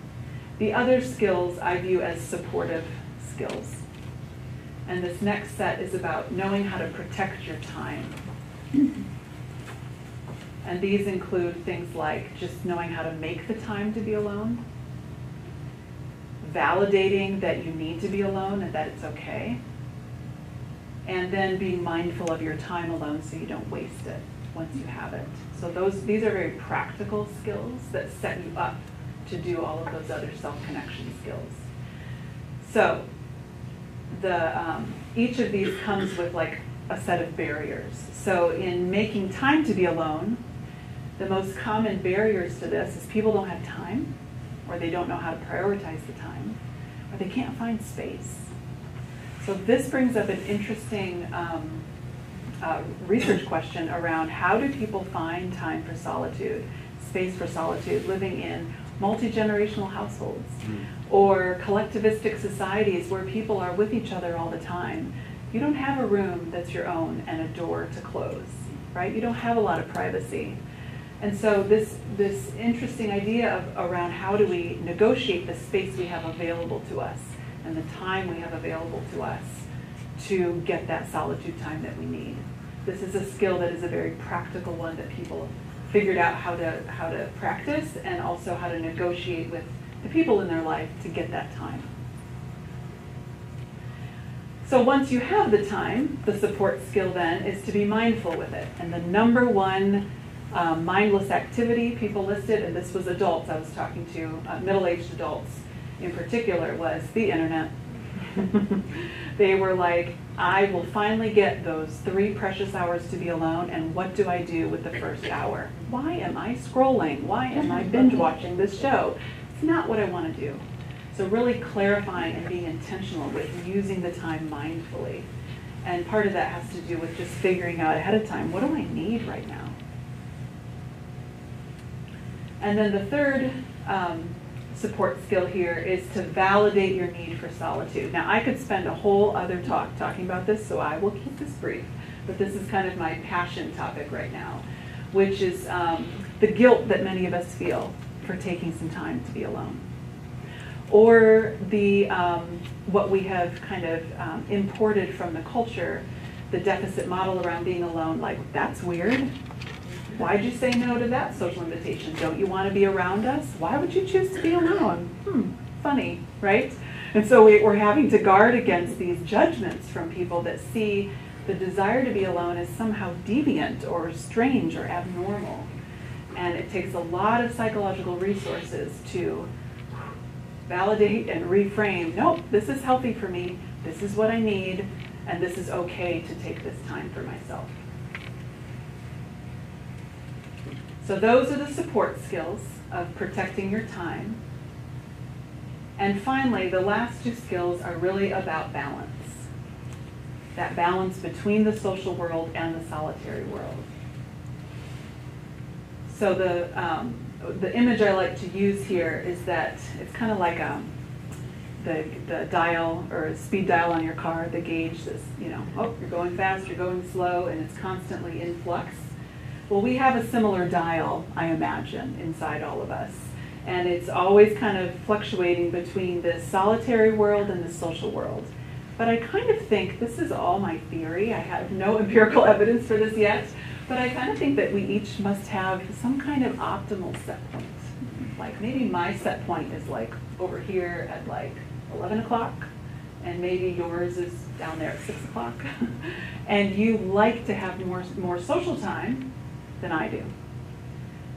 Speaker 4: The other skills I view as supportive skills. And this next set is about knowing how to protect your time. And these include things like just knowing how to make the time to be alone, validating that you need to be alone and that it's okay, and then being mindful of your time alone so you don't waste it once you have it. So these are very practical skills that set you up to do all of those other self-connection skills. So each of these comes with like a set of barriers. So in making time to be alone, the most common barriers to this is people don't have time, or they don't know how to prioritize the time, or they can't find space. So this brings up an interesting research question around how do people find time for solitude, space for solitude, living in multi-generational households or collectivistic societies where people are with each other all the time. You don't have a room that's your own and a door to close, right? You don't have a lot of privacy. And so this interesting idea around how do we negotiate the space we have available to us and the time we have available to us to get that solitude time that we need. This is a skill that is a very practical one that people have figured out how to practice, and also how to negotiate with the people in their life to get that time. So once you have the time, the support skill then is to be mindful with it. And the number one mindless activity people listed, and this was adults I was talking to, middle-aged adults in particular, was the internet. They were like, I will finally get those 3 precious hours to be alone, and what do I do with the first hour? Why am I scrolling? Why am I binge watching this show? It's not what I want to do. So really clarifying and being intentional with using the time mindfully. And part of that has to do with just figuring out ahead of time, what do I need right now? And then the third support skill here is to validate your need for solitude. Now, I could spend a whole other talk talking about this, so I will keep this brief. But this is kind of my passion topic right now, which is the guilt that many of us feel for taking some time to be alone. Or the what we have kind of imported from the culture, the deficit model around being alone, like, that's weird. Why'd you say no to that social invitation? Don't you want to be around us? Why would you choose to be alone? Funny, right? And so we're having to guard against these judgments from people that see the desire to be alone as somehow deviant or strange or abnormal. And it takes a lot of psychological resources to validate and reframe, nope, this is healthy for me, this is what I need, and this is okay to take this time for myself. So those are the support skills of protecting your time. And finally, the last two skills are really about balance. That balance between the social world and the solitary world. So the image I like to use here is that it's kind of like the dial or speed dial on your car, the gauge says, oh, you're going fast, you're going slow, and it's constantly in flux. Well, we have a similar dial, I imagine, inside all of us. And it's always kind of fluctuating between the solitary world and the social world. But I kind of think, this is all my theory, I have no empirical evidence for this yet, but I kind of think that we each must have some kind of optimal set point. Like maybe my set point is like over here at like 11 o'clock, and maybe yours is down there at 6 o'clock. And you like to have more social time than I do.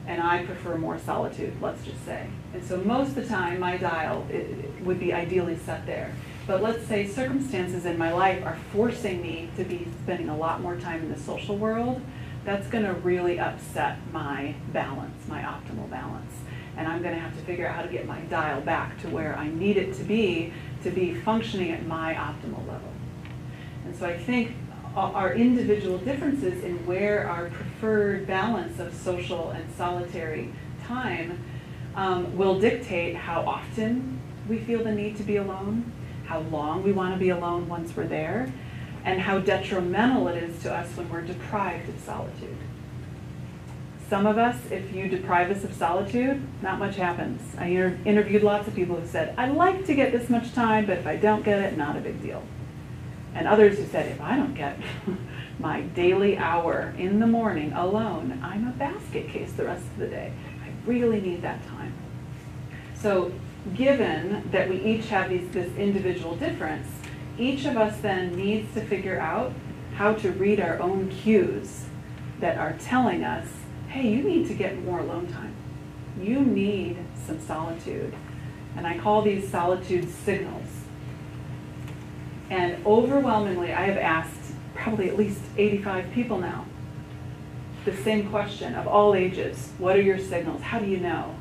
Speaker 4: And I prefer more solitude, let's just say. And so most of the time, my dial it would be ideally set there. But let's say circumstances in my life are forcing me to be spending a lot more time in the social world. That's going to really upset my balance, my optimal balance. And I'm going to have to figure out how to get my dial back to where I need it to be functioning at my optimal level. And so I think our individual differences in where our preferred balance of social and solitary time will dictate how often we feel the need to be alone, how long we want to be alone once we're there, and how detrimental it is to us when we're deprived of solitude. Some of us, if you deprive us of solitude, not much happens. I interviewed lots of people who said, I like to get this much time, but if I don't get it, not a big deal. And others who said, if I don't get my daily hour in the morning alone, I'm a basket case the rest of the day. I really need that time. So given that we each have this individual difference, each of us then needs to figure out how to read our own cues that are telling us, hey, you need to get more alone time. You need some solitude. And I call these solitude signals. And overwhelmingly, I have asked probably at least 85 people now the same question of all ages. What are your signals? How do you know?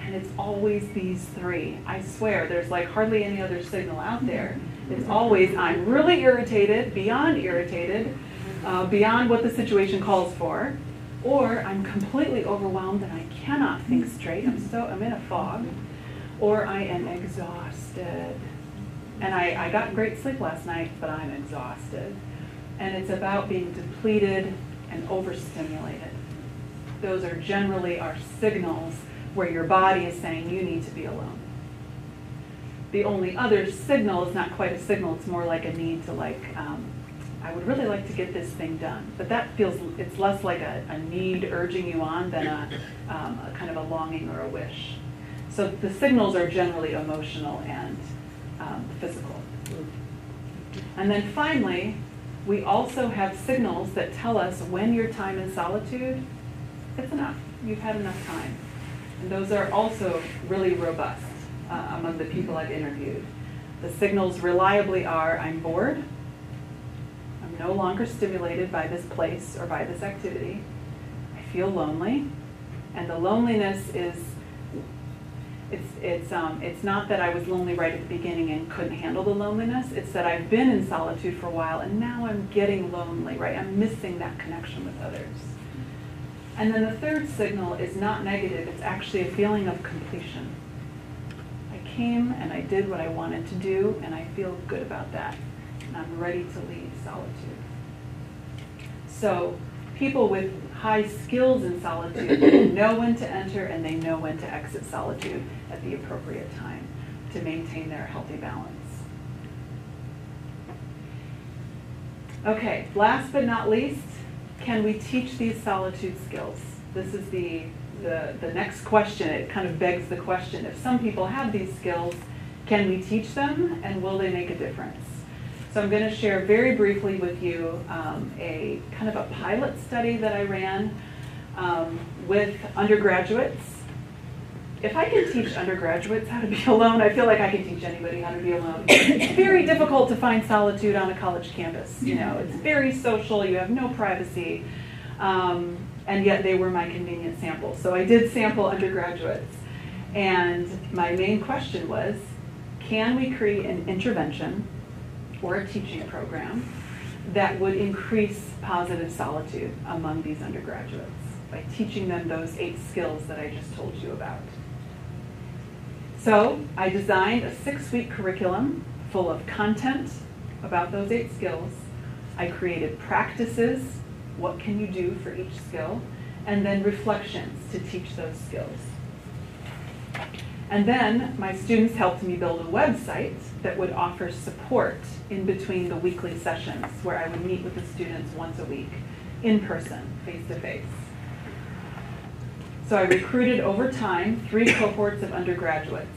Speaker 4: And it's always these three. I swear, there's like hardly any other signal out there. It's always, I'm really irritated, beyond what the situation calls for, or I'm completely overwhelmed and I cannot think straight. I'm in a fog, or I am exhausted. And I got great sleep last night, but I'm exhausted. And it's about being depleted and overstimulated. Those are generally our signals where your body is saying you need to be alone. The only other signal is not quite a signal, it's more like a need to I would really like to get this thing done. But that it's less like a need urging you on than a kind of a longing or a wish. So the signals are generally emotional and physical. And then finally, we also have signals that tell us when your time in solitude, it's enough. You've had enough time. And those are also really robust among the people I've interviewed. The signals reliably are, I'm bored, I'm no longer stimulated by this place or by this activity, I feel lonely, and the loneliness is, it's not that I was lonely right at the beginning and couldn't handle the loneliness, it's that I've been in solitude for a while and now I'm getting lonely, right? I'm missing that connection with others. And then the third signal is not negative, it's actually a feeling of completion. I came and I did what I wanted to do, and I feel good about that. And I'm ready to leave solitude. So people with high skills in solitude know when to enter and they know when to exit solitude at the appropriate time to maintain their healthy balance. Okay, last but not least, can we teach these solitude skills? This is the next question. It kind of begs the question, if some people have these skills, can we teach them and will they make a difference? So I'm going to share very briefly with you a kind of a pilot study that I ran with undergraduates. If I can teach undergraduates how to be alone, I feel like I can teach anybody how to be alone. It's very difficult to find solitude on a college campus. You know, it's very social, you have no privacy, and yet they were my convenient sample. So I did sample undergraduates, and my main question was, can we create an intervention or a teaching program that would increase positive solitude among these undergraduates by teaching them those 8 skills that I just told you about? So I designed a 6-week curriculum full of content about those 8 skills. I created practices, what can you do for each skill, and then reflections to teach those skills. And then my students helped me build a website that would offer support in between the weekly sessions where I would meet with the students once a week, in person, face-to-face. So I recruited over time 3 cohorts of undergraduates.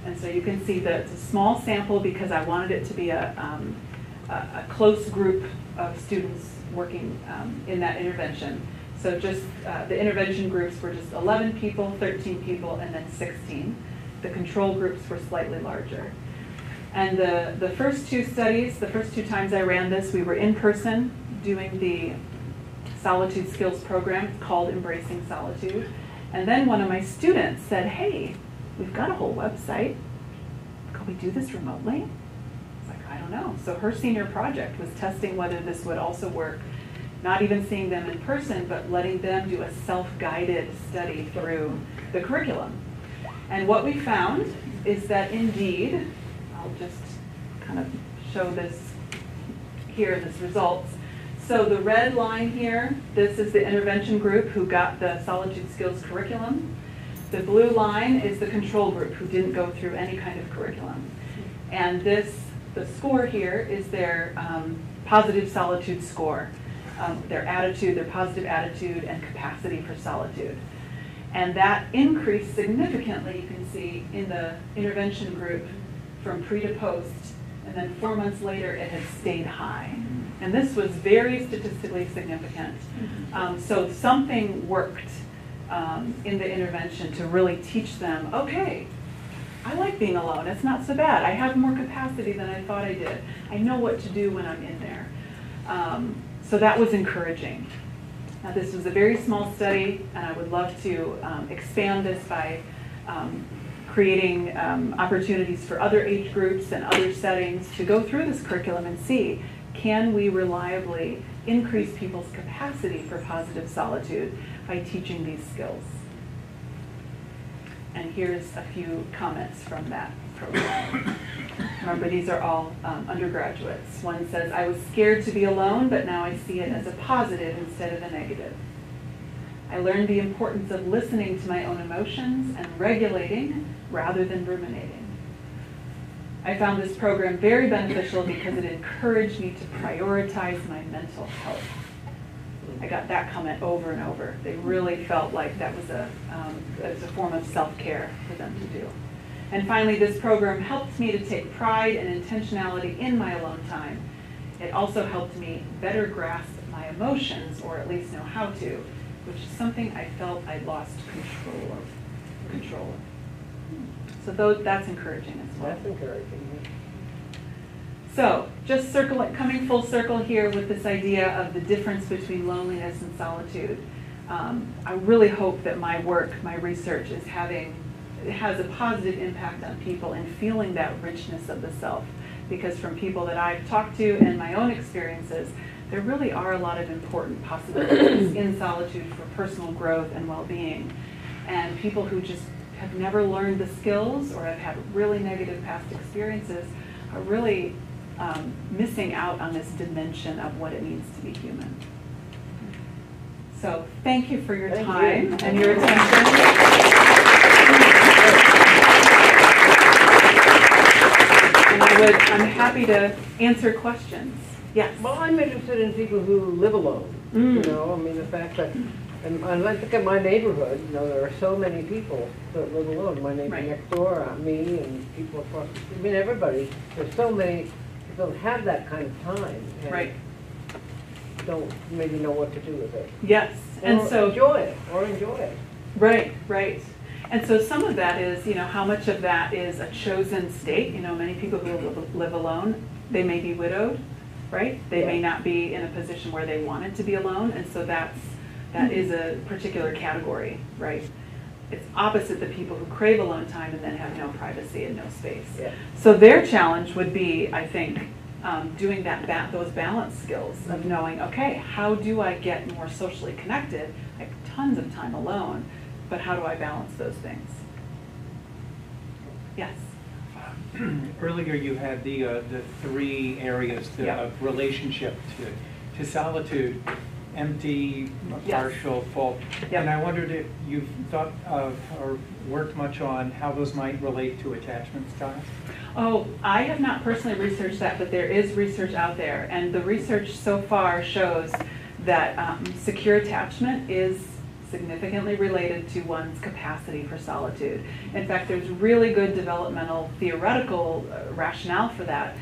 Speaker 4: And so you can see that it's a small sample because I wanted it to be a close group of students working in that intervention. So just the intervention groups were just 11 people, 13 people, and then 16. The control groups were slightly larger. And the first 2 studies, the first 2 times I ran this, we were in person doing the Solitude Skills program called Embracing Solitude. And then one of my students said, hey, we've got a whole website. Could we do this remotely? I was like, I don't know. So her senior project was testing whether this would also work, not even seeing them in person, but letting them do a self-guided study through the curriculum. And what we found is that indeed, I'll just kind of show this here, this results. So the red line here, this is the intervention group who got the Solitude Skills curriculum. The blue line is the control group who didn't go through any kind of curriculum. And this, the score here is their positive solitude score, their attitude, their positive attitude and capacity for solitude. And that increased significantly, you can see, in the intervention group from pre to post. And then 4 months later, it had stayed high. And this was very statistically significant. So something worked in the intervention to really teach them, okay, I like being alone. It's not so bad. I have more capacity than I thought I did. I know what to do when I'm in there. So that was encouraging. Now, this was a very small study, and I would love to expand this by creating opportunities for other age groups and other settings to go through this curriculum and see, can we reliably increase people's capacity for positive solitude by teaching these skills? And here's a few comments from that program. Remember, these are all undergraduates. One says, I was scared to be alone, but now I see it as a positive instead of a negative. I learned the importance of listening to my own emotions and regulating rather than ruminating. I found this program very beneficial because it encouraged me to prioritize my mental health. I got that comment over and over. They really felt like that was a form of self-care for them to do. And finally, this program helped me to take pride and intentionality in my alone time. It also helped me better grasp my emotions, or at least know how to, which is something I felt I'd lost control of. So that's encouraging as well.
Speaker 2: That's encouraging.
Speaker 4: So just coming full circle here with this idea of the difference between loneliness and solitude. I really hope that my work, my research has a positive impact on people and feeling that richness of the self. Because from people that I've talked to and my own experiences, there really are a lot of important possibilities in solitude for personal growth and well-being. And people who just have never learned the skills or have had really negative past experiences are really missing out on this dimension of what it means to be human. So thank you for your time and your attention. And I'm happy to answer questions. Yes.
Speaker 2: Well, I'm interested in people who live alone. You know, I mean, the fact that, and I look at my neighborhood, you know, there are so many people that live alone. My neighbor next door, me, and people across the street. I mean, everybody. There's so many who don't have that kind of time. And don't maybe know what to do with it.
Speaker 4: Yes. And so
Speaker 2: enjoy it.
Speaker 4: Right, right. And so some of that is, you know, how much of that is a chosen state. You know, many people who live alone, they may be widowed, right? They may not be in a position where they wanted to be alone, and so that is a particular category, right? It's opposite the people who crave alone time and then have no privacy and no space.
Speaker 2: Yeah.
Speaker 4: So their challenge would be, I think, doing those balance skills of knowing, okay, how do I get more socially connected? I have tons of time alone, but how do I balance those things? Yes.
Speaker 8: Earlier you had the three areas of relationship to solitude: empty, partial, full. And I wondered if you've thought of or worked much on how those might relate to attachment styles?
Speaker 4: Oh, I have not personally researched that, but there is research out there. And the research so far shows that secure attachment is significantly related to one's capacity for solitude. In fact, there's really good developmental theoretical rationale for that.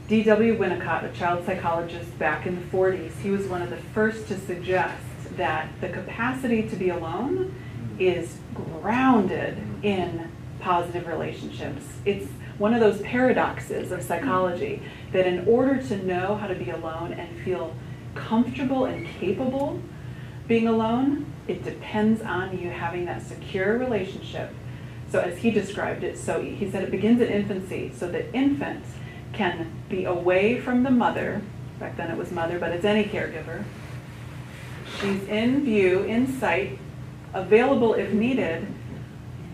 Speaker 4: D.W. Winnicott, a child psychologist back in the 40s, he was one of the first to suggest that the capacity to be alone is grounded in positive relationships. It's one of those paradoxes of psychology that in order to know how to be alone and feel comfortable and capable being alone, it depends on you having that secure relationship. So as he described it, so he said it begins at infancy, so that infants can be away from the mother. Back then it was mother, but it's any caregiver. She's in view, in sight, available if needed,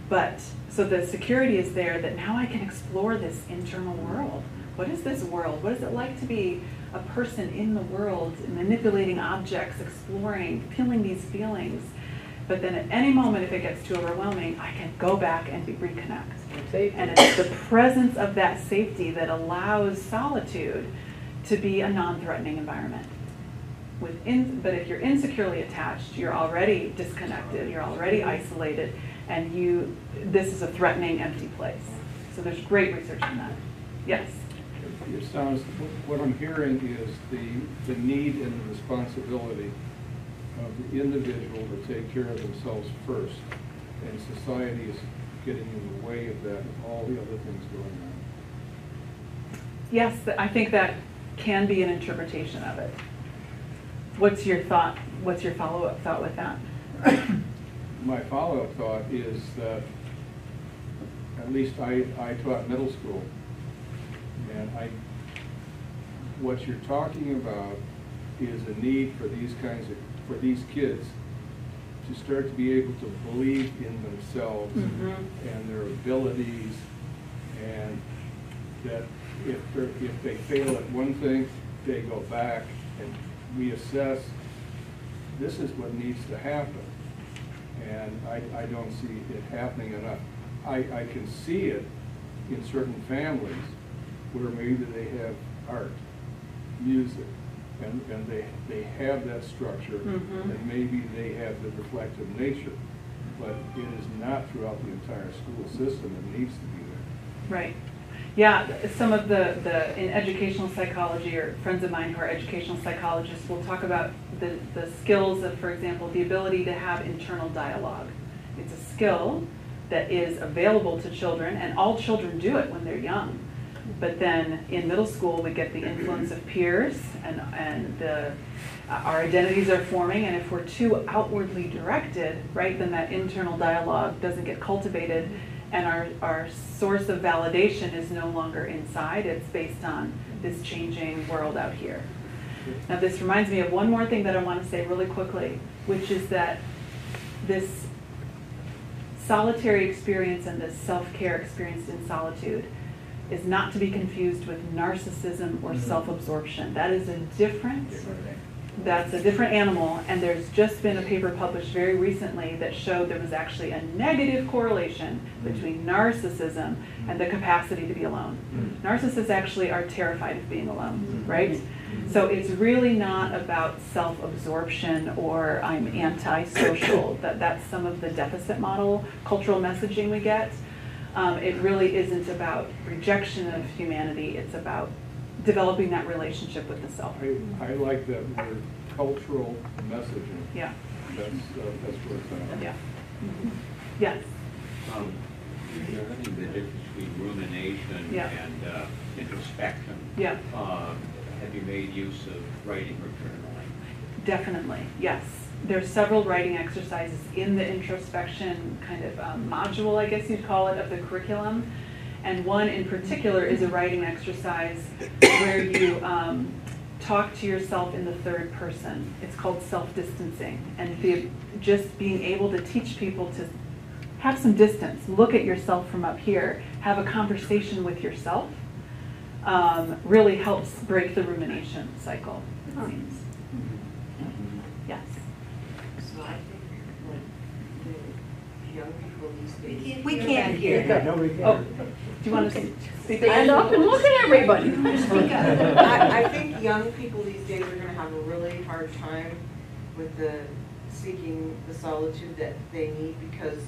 Speaker 4: but so the security is there that now I can explore this internal world. What is this world? What is it like to be a person in the world, manipulating objects, exploring, feeling these feelings? But then at any moment, if it gets too overwhelming, I can go back and reconnect. And it's the presence of that safety that allows solitude to be a non-threatening environment. But if you're insecurely attached, you're already disconnected, you're already isolated, and this is a threatening, empty place. So there's great research on that. Yes?
Speaker 5: It sounds, what I'm hearing is the need and the responsibility of the individual to take care of themselves first, and society is getting in the way of that and all the other things going on.
Speaker 4: Yes, I think that can be an interpretation of it. What's your thought? What's your follow-up thought with that?
Speaker 5: My follow-up thought is that, at least I taught middle school, and what you're talking about is a need for these kids to start to be able to believe in themselves and their abilities, and that if they fail at one thing, they go back and reassess. This is what needs to happen, and I don't see it happening enough. I can see it in certain families where maybe they have art, music, and they have that structure, and maybe they have the reflective nature, but it is not throughout the entire school system. It needs to be there.
Speaker 4: Right. Yeah, some of in educational psychology, or friends of mine who are educational psychologists will talk about the skills of, for example, the ability to have internal dialogue. It's a skill that is available to children, and all children do it when they're young. But then in middle school, we get the influence of peers, and our identities are forming, and if we're too outwardly directed, right, then that internal dialogue doesn't get cultivated, And our source of validation is no longer inside, it's based on this changing world out here. Now this reminds me of one more thing that I want to say really quickly, which is that this solitary experience and this self-care experienced in solitude is not to be confused with narcissism or self-absorption. That is a different animal, and there's just been a paper published very recently that showed there was actually a negative correlation between narcissism and the capacity to be alone. Narcissists actually are terrified of being alone, right? So it's really not about self-absorption or I'm anti-social. That's some of the deficit model cultural messaging we get. It really isn't about rejection of humanity. It's about developing that relationship with the self.
Speaker 5: I like that word, cultural messaging.
Speaker 4: Yeah.
Speaker 5: That's what it's about.
Speaker 4: Yeah. Yes.
Speaker 9: Regarding the difference between rumination
Speaker 4: Yeah.
Speaker 9: and introspection,
Speaker 4: Yeah.
Speaker 9: have you made use of writing or journaling?
Speaker 4: Definitely, yes. There's several writing exercises in the introspection kind of module, I guess you'd call it, of the curriculum. And one in particular is a writing exercise where you talk to yourself in the third person. It's called self-distancing. And just being able to teach people to have some distance, look at yourself from up here, have a conversation with yourself, really helps break the rumination cycle, it seems. Yes.
Speaker 7: So I think that the young people these days.
Speaker 6: We can't hear.
Speaker 4: Oh, do you want to speak?
Speaker 2: Stand up and look at everybody.
Speaker 7: I think young people these days are going to have a really hard time with seeking the solitude that they need, because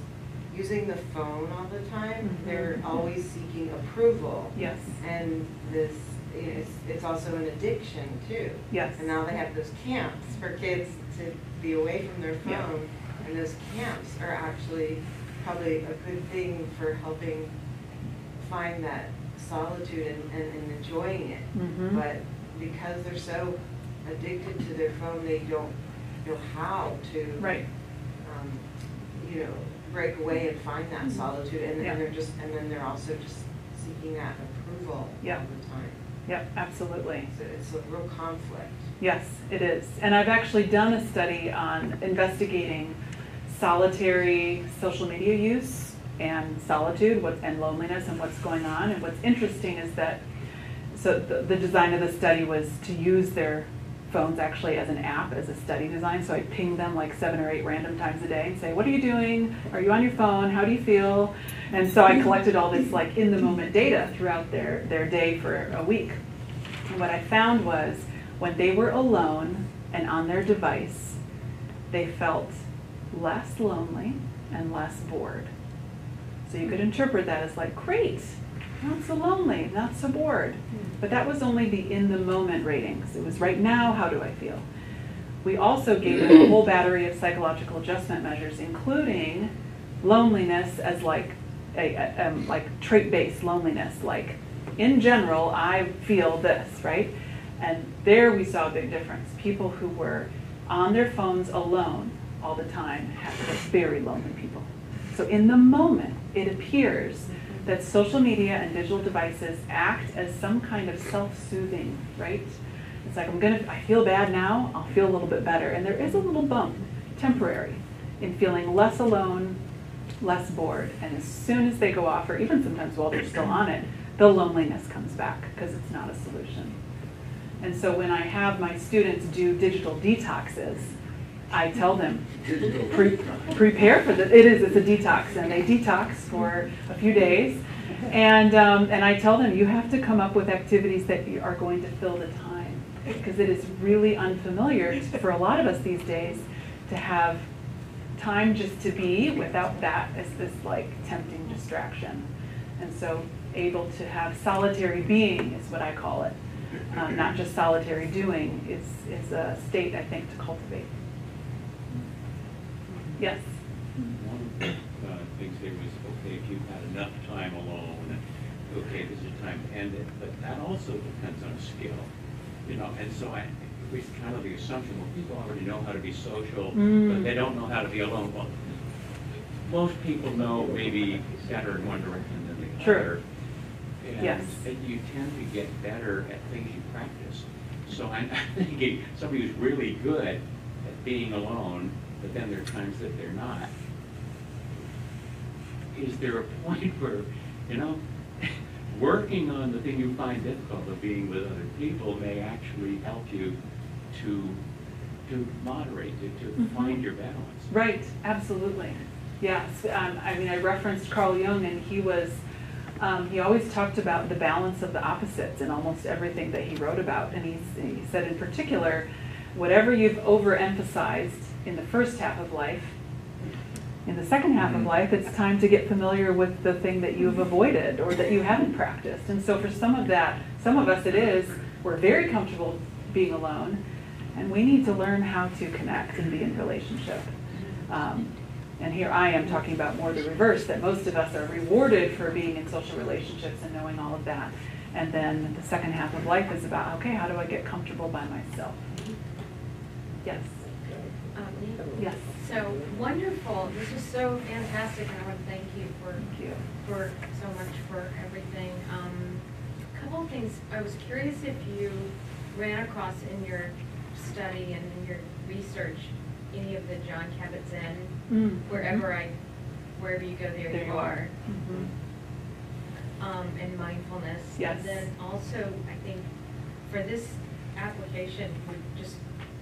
Speaker 7: using the phone all the time, they're always seeking approval.
Speaker 4: Yes.
Speaker 7: And it's also an addiction too.
Speaker 4: Yes.
Speaker 7: And now they have those camps for kids to be away from their phone.
Speaker 4: Yeah.
Speaker 7: And those camps are actually probably a good thing for helping find that solitude and enjoying it. But because they're so addicted to their phone, they don't know how to break away and find that solitude, and then they're also just seeking that approval all the time.
Speaker 4: Yep, absolutely.
Speaker 7: So it's a real conflict.
Speaker 4: Yes, it is. And I've actually done a study on investigating solitary social media use and solitude and loneliness and what's going on. And what's interesting is that, so the design of the study was to use their phones actually as an app, as a study design. So I ping them like 7 or 8 random times a day and say, what are you doing? Are you on your phone? How do you feel? And so I collected all this like in the moment data throughout their day for a week. And what I found was when they were alone and on their device, they felt less lonely and less bored. So you could interpret that as like, great, not so lonely, not so bored. But that was only the in the moment ratings. It was right now, how do I feel? We also gave them a whole battery of psychological adjustment measures, including loneliness as like like trait-based loneliness. Like in general, I feel this, right? And there we saw a big difference. People who were on their phones alone all the time were very lonely people. So in the moment, it appears that social media and digital devices act as some kind of self-soothing, right? It's like, I feel bad now, I'll feel a little bit better. And there is a little bump, temporary, in feeling less alone, less bored. And as soon as they go off, or even sometimes while they're still on it, the loneliness comes back because it's not a solution. And so when I have my students do digital detoxes, I tell them, prepare for this. It's a detox, and they detox for a few days. And I tell them, you have to come up with activities that are going to fill the time, because it is really unfamiliar for a lot of us these days to have time just to be without that as this like tempting distraction. And so able to have solitary being is what I call it. Not just solitary doing is a state, I think, to cultivate. Yes?
Speaker 9: One of the things here was, okay, if you've had enough time alone, okay, this is time to end it. But that also depends on skill, And so it's kind of the assumption, well, people already know how to be social, but they don't know how to be alone. Well, most people know maybe better in one direction than the
Speaker 4: True.
Speaker 9: other. And
Speaker 4: Yes.
Speaker 9: you tend to get better at things you practice. So I'm thinking somebody who's really good at being alone, but then there are times that they're not. Is there a point where, you know, working on the thing you find difficult of being with other people may actually help you to moderate, to find your balance?
Speaker 4: Right, absolutely. Yes, I mean, I referenced Carl Jung, and he always talked about the balance of the opposites in almost everything that he wrote about. And he said in particular, whatever you've overemphasized in the first half of life, in the second half of life, it's time to get familiar with the thing that you've avoided or that you haven't practiced. And so for some of us it is, we're very comfortable being alone, and we need to learn how to connect and be in relationship. And here I am talking about more the reverse, that most of us are rewarded for being in social relationships and knowing all of that. And then the second half of life is about, okay, how do I get comfortable by myself? Yes. Yes.
Speaker 10: So wonderful. This is so fantastic, and I want to thank you for so much for everything. A couple of things. I was curious if you ran across in your study and in your research any of the John Kabat-Zinn, wherever you go, there you are. And mindfulness.
Speaker 4: Yes.
Speaker 10: And then also, I think for this application,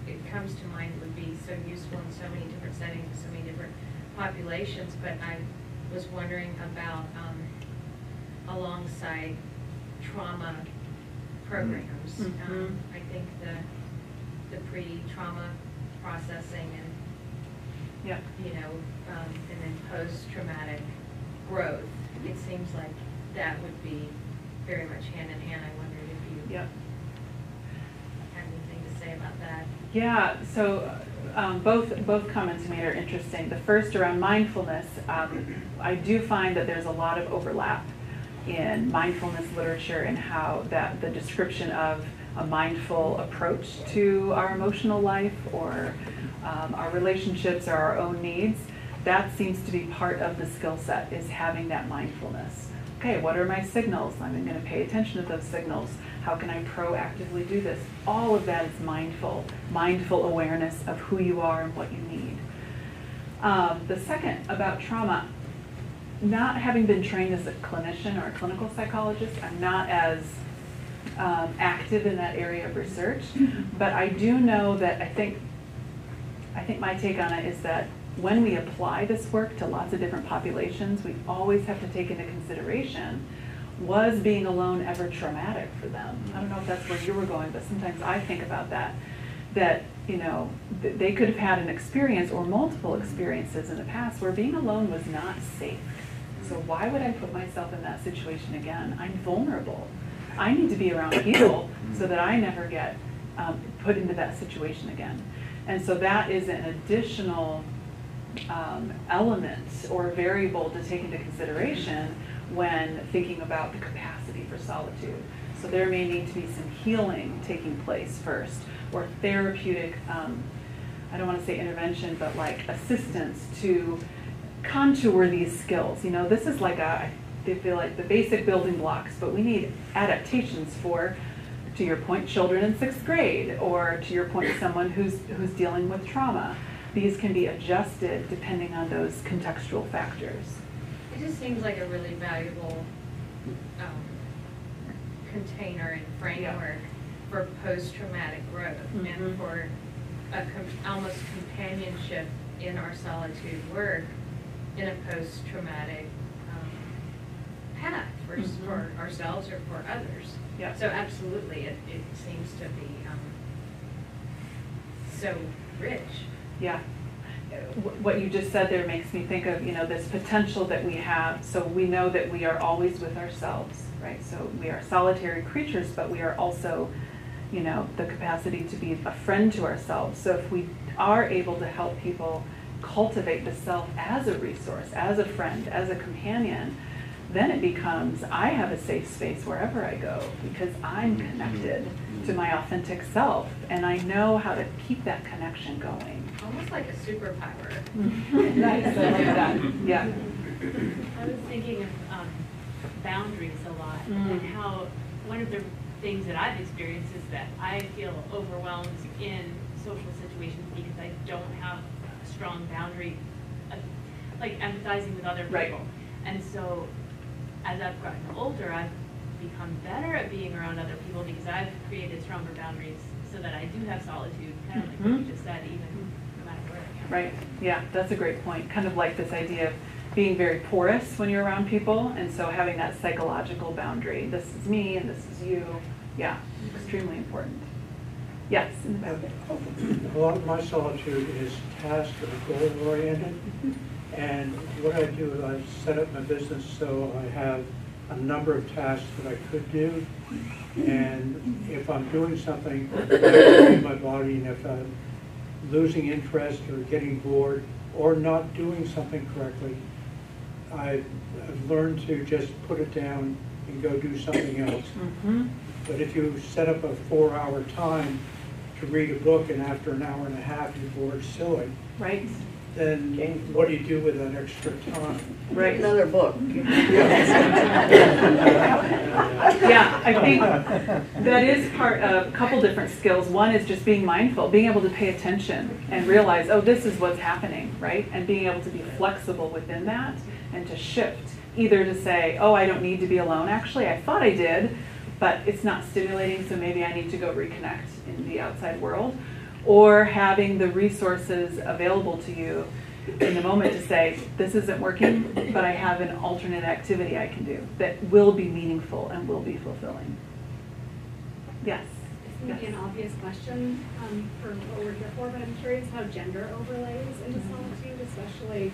Speaker 10: it comes to mind would be so useful in so many different settings, so many different populations, but I was wondering about alongside trauma programs. I think the pre-trauma processing and and then post-traumatic growth. It seems like that would be very much hand in hand. I wondered if you had anything to say about that.
Speaker 4: Yeah, so both comments you made are interesting. The first around mindfulness, I do find that there's a lot of overlap in mindfulness literature and how that the description of a mindful approach to our emotional life or our relationships or our own needs, that seems to be part of the skill set, is having that mindfulness. Okay, what are my signals? I'm going to pay attention to those signals. How can I proactively do this? All of that is mindful awareness of who you are and what you need. The second, about trauma, not having been trained as a clinician or a clinical psychologist, I'm not as active in that area of research, but I do know that I think my take on it is that when we apply this work to lots of different populations, we always have to take into consideration, was being alone ever traumatic for them? I don't know if that's where you were going, but sometimes I think about that they could have had an experience or multiple experiences in the past where being alone was not safe. So why would I put myself in that situation again? I'm vulnerable. I need to be around people so that I never get put into that situation again. And so that is an additional element or variable to take into consideration when thinking about the capacity for solitude. So there may need to be some healing taking place first, or therapeutic, I don't want to say intervention, but like assistance to contour these skills. This is like they feel like the basic building blocks, but we need adaptations for, to your point, children in 6th grade, or to your point, someone who's dealing with trauma. These can be adjusted depending on those contextual factors.
Speaker 10: It just seems like a really valuable container and framework for post-traumatic growth and for almost companionship in our solitude work in a post-traumatic path for ourselves or for others.
Speaker 4: Yeah.
Speaker 10: So absolutely, it seems to be so rich.
Speaker 4: Yeah. What you just said there makes me think of, this potential that we have. So we know that we are always with ourselves, right? So we are solitary creatures, but we are also, the capacity to be a friend to ourselves. So if we are able to help people cultivate the self as a resource, as a friend, as a companion, then it becomes, I have a safe space wherever I go because I'm connected to my authentic self, and I know how to keep that connection going.
Speaker 10: Almost like a superpower.
Speaker 4: Nice, I like that. Yeah.
Speaker 11: I was thinking of boundaries a lot, and how one of the things that I've experienced is that I feel overwhelmed in social situations because I don't have a strong boundary, like empathizing with other people.
Speaker 4: Right.
Speaker 11: And so as I've gotten older, I've become better at being around other people because I've created stronger boundaries so that I do have solitude, kind of like what you just said, even no matter where I am.
Speaker 4: Right, yeah, that's a great point. Kind of like this idea of being very porous when you're around people, and so having that psychological boundary. This is me and this is you. Yeah, extremely important. Yes, in the back.
Speaker 12: A lot of my solitude is task or goal oriented, and what I do is I set up my business so I have a number of tasks that I could do, and if I'm doing something in my body, and if I'm losing interest or getting bored or not doing something correctly, I've learned to just put it down and go do something else. But if you set up a 4-hour time to read a book, and after an hour and a half you're bored silly,
Speaker 4: Right.
Speaker 12: then what do you do with that extra time?
Speaker 4: Right.
Speaker 2: Another book.
Speaker 4: Yeah, I think that is part of a couple different skills. One is just being mindful, being able to pay attention and realize, oh, this is what's happening, right? And being able to be flexible within that and to shift, either to say, oh, I don't need to be alone. Actually, I thought I did, but it's not stimulating, so maybe I need to go reconnect in the outside world. Or having the resources available to you in the moment to say, this isn't working, but I have an alternate activity I can do that will be meaningful and will be fulfilling. Yes?
Speaker 13: This may be an obvious question for what we're here for, but I'm curious how gender overlays into solitude, especially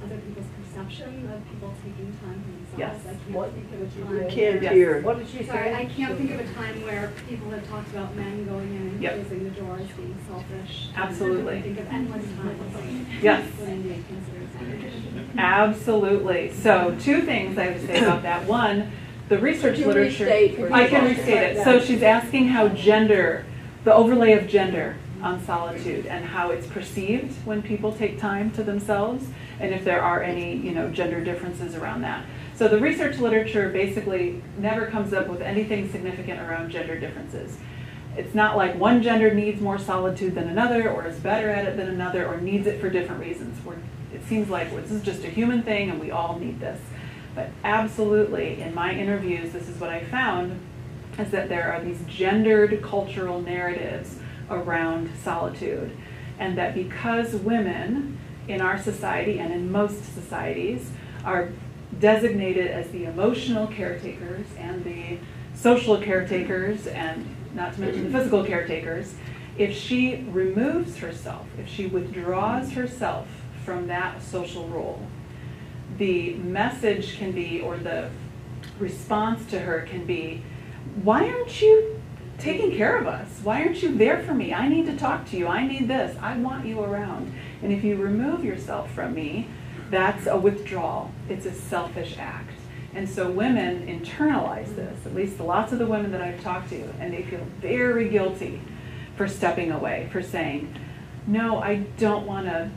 Speaker 13: other people's perception of people taking time for themselves.
Speaker 4: Yes.
Speaker 13: I can't think of a time.
Speaker 2: You can't
Speaker 4: Yes.
Speaker 2: hear. What did she say?
Speaker 13: Sorry, I can't think of a time where people have talked about men going in and
Speaker 4: Yep.
Speaker 13: closing the doors, being selfish.
Speaker 4: Absolutely.
Speaker 13: I think of endless times.
Speaker 4: Yes.
Speaker 13: When they consider solitude.
Speaker 4: Absolutely. So 2 things I would say about that. One, the research
Speaker 2: Could you
Speaker 4: literature.
Speaker 2: restate for
Speaker 4: I can
Speaker 2: people?
Speaker 4: restate it. So she's asking how gender, the overlay of gender on solitude and how it's perceived when people take time to themselves, and if there are any, gender differences around that. So the research literature basically never comes up with anything significant around gender differences. It's not like one gender needs more solitude than another, or is better at it than another, or needs it for different reasons. It seems like this is just a human thing and we all need this. But absolutely, in my interviews, this is what I found, is that there are these gendered cultural narratives around solitude. And that because women in our society and in most societies are designated as the emotional caretakers and the social caretakers, and not to mention the physical caretakers, if she removes herself, if she withdraws herself from that social role, the message can be, or the response to her can be, why aren't you taking care of us? Why aren't you there for me? I need to talk to you. I need this. I want you around. And if you remove yourself from me, that's a withdrawal. It's a selfish act. And so women internalize this, at least lots of the women that I've talked to, and they feel very guilty for stepping away, for saying, no, I don't want to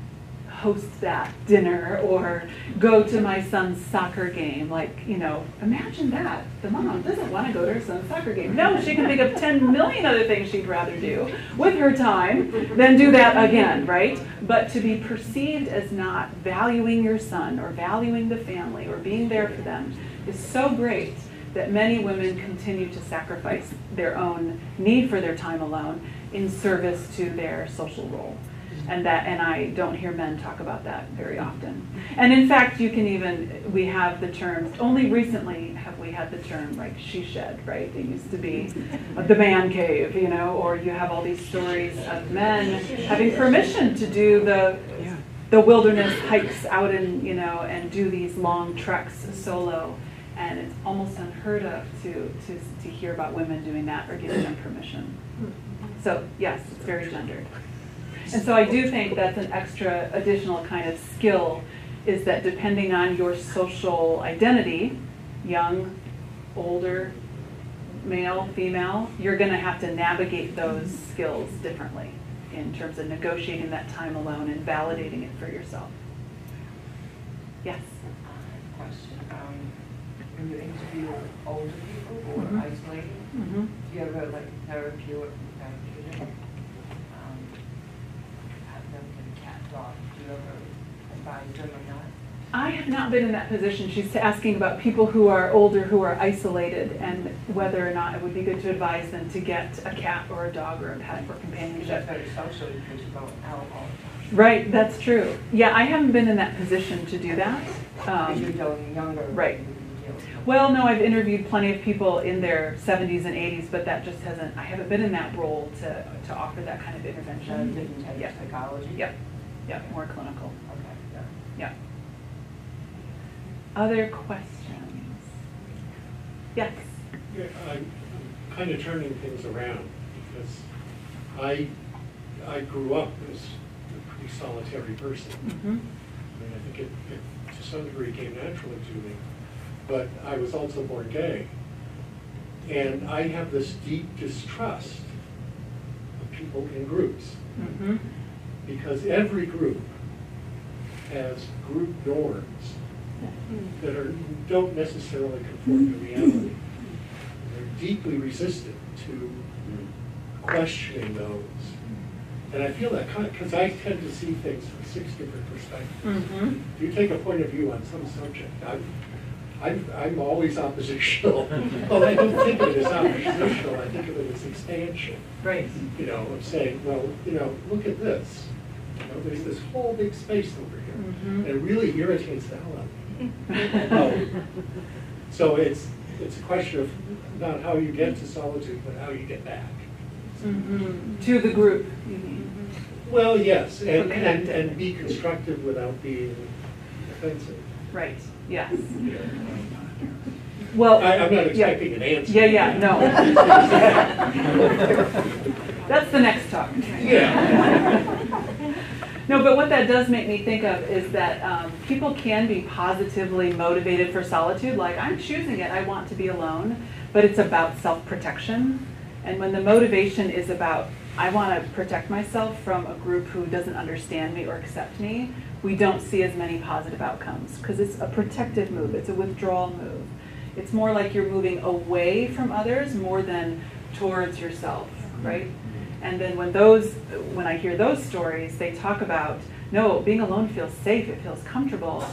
Speaker 4: host that dinner or go to my son's soccer game. Like, imagine that. The mom doesn't want to go to her son's soccer game. No, she can think of 10 million other things she'd rather do with her time than do that again, right? But to be perceived as not valuing your son or valuing the family or being there for them is so great that many women continue to sacrifice their own need for their time alone in service to their social role. And I don't hear men talk about that very often. And in fact, we have the term, only recently have we had the term like she shed, right? It used to be the man cave, or you have all these stories of men having permission to do the wilderness hikes out and do these long treks solo. And it's almost unheard of to hear about women doing that or giving them permission. So yes, it's very gendered. And so I do think that's an extra additional kind of skill, is that depending on your social identity, young, older, male, female, you're going to have to navigate those skills differently in terms of negotiating that time alone and validating it for yourself. Yes?
Speaker 6: Question. When you interview older people who are isolated, do you ever like therapeutic, have them get a cat dog? Do you ever advise them or not?
Speaker 4: I have not been in that position. She's asking about people who are older, who are isolated, and whether or not it would be good to advise them to get a cat or a dog or a pet for companionship.
Speaker 6: That's very social because you're going out all the time.
Speaker 4: Right, that's true. Yeah, I haven't been in that position to do that.
Speaker 6: Because you're going younger.
Speaker 4: Right. Well, no, I've interviewed plenty of people in their 70s and 80s, but that just hasn't, I haven't been in that role to offer that kind of intervention.
Speaker 6: Didn't take
Speaker 4: Yeah.
Speaker 6: psychology?
Speaker 4: Yep, yep, more clinical.
Speaker 6: Okay,
Speaker 4: Yeah. Other questions? Yes?
Speaker 14: Yeah, I'm kind of turning things around because I grew up as a pretty solitary person. I mean, I think it to some degree came naturally to me, but I was also born gay. And I have this deep distrust of people in groups. Because every group has group norms that don't necessarily conform to reality. They're deeply resistant to questioning those. And I feel that because I tend to see things from 6 different perspectives. If you take a point of view on some subject, I'm always oppositional. Well, I don't think of it as oppositional, I think of it as expansion.
Speaker 4: Right.
Speaker 14: You know, of saying, well, you know, look at this. You know, there's this whole big space over here. And it really irritates the hell out of me. So it's a question of not how you get to solitude, but how you get back.
Speaker 4: To the group, you mean?
Speaker 14: Well, yes, and be constructive without being offensive.
Speaker 4: Right, yes. Well,
Speaker 14: I'm not expecting an answer.
Speaker 4: Yeah, no. That's the next talk.
Speaker 14: Yeah.
Speaker 4: No, but what that does make me think of is that people can be positively motivated for solitude, like I'm choosing it, I want to be alone, but it's about self-protection. And when the motivation is about, I want to protect myself from a group who doesn't understand me or accept me, we don't see as many positive outcomes because it's a protective move, it's a withdrawal move. It's more like you're moving away from others more than towards yourself, right? And then when I hear those stories, they talk about, no, being alone feels safe, it feels comfortable.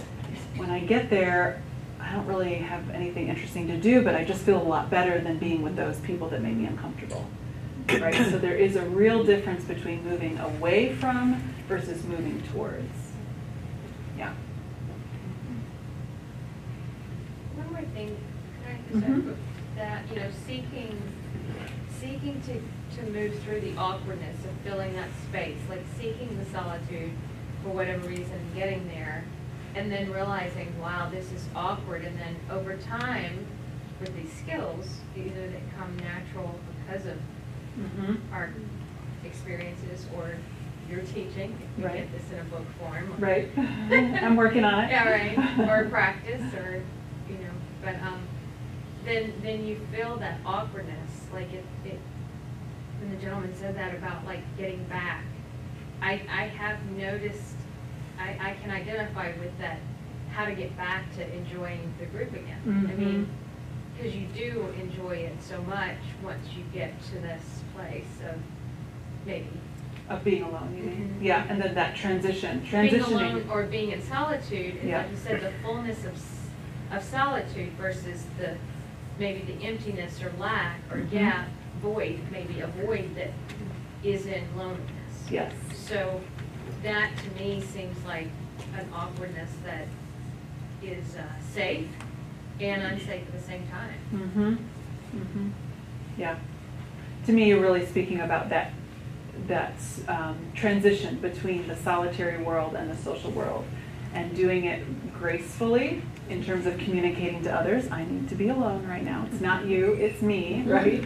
Speaker 4: When I get there, I don't really have anything interesting to do, but I just feel a lot better than being with those people that make me uncomfortable, right? So there is a real difference between moving away from versus moving towards. Yeah.
Speaker 10: One more thing, can I just that, you know, seeking to move through the awkwardness of filling that space, like seeking the solitude for whatever reason, getting there, and then realizing, wow, this is awkward, and then over time, with these skills, either they come natural because of our experiences or your teaching, if you get this in a book form.
Speaker 4: Right. I'm working on it.
Speaker 10: Yeah, right. Or practice, or, you know, but then you feel that awkwardness, like it when the gentleman said that about like getting back, I have noticed, I can identify with that, how to get back to enjoying the group again. I mean, because you do enjoy it so much once you get to this place of maybe
Speaker 4: of being alone, you mean? Yeah, and then that transitioning.
Speaker 10: Being alone or being in solitude is, like you said, the fullness of solitude versus the maybe the emptiness or lack or gap, void, maybe a void that is in loneliness.
Speaker 4: Yes.
Speaker 10: So that to me seems like an awkwardness that is safe and unsafe at the same time.
Speaker 4: Yeah. To me, you're really speaking about that transition between the solitary world and the social world, and doing it gracefully in terms of communicating to others. I need to be alone right now. It's not you, it's me, right?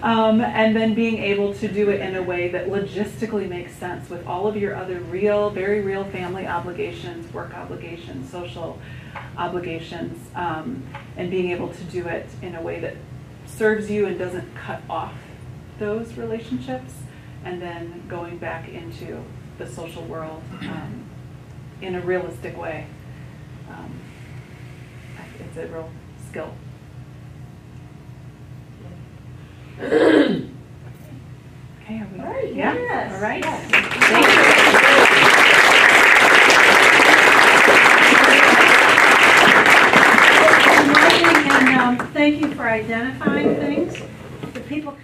Speaker 4: And then being able to do it in a way that logistically makes sense with all of your other real, very real family obligations, work obligations, social obligations, and being able to do it in a way that serves you and doesn't cut off those relationships, and then going back into the social world in a realistic way. It's a real skill. Okay, are we?
Speaker 1: All right,
Speaker 4: Yeah?
Speaker 1: yes,
Speaker 4: All right.
Speaker 1: yes.
Speaker 4: Thank you.
Speaker 1: And thank you for identifying things. The people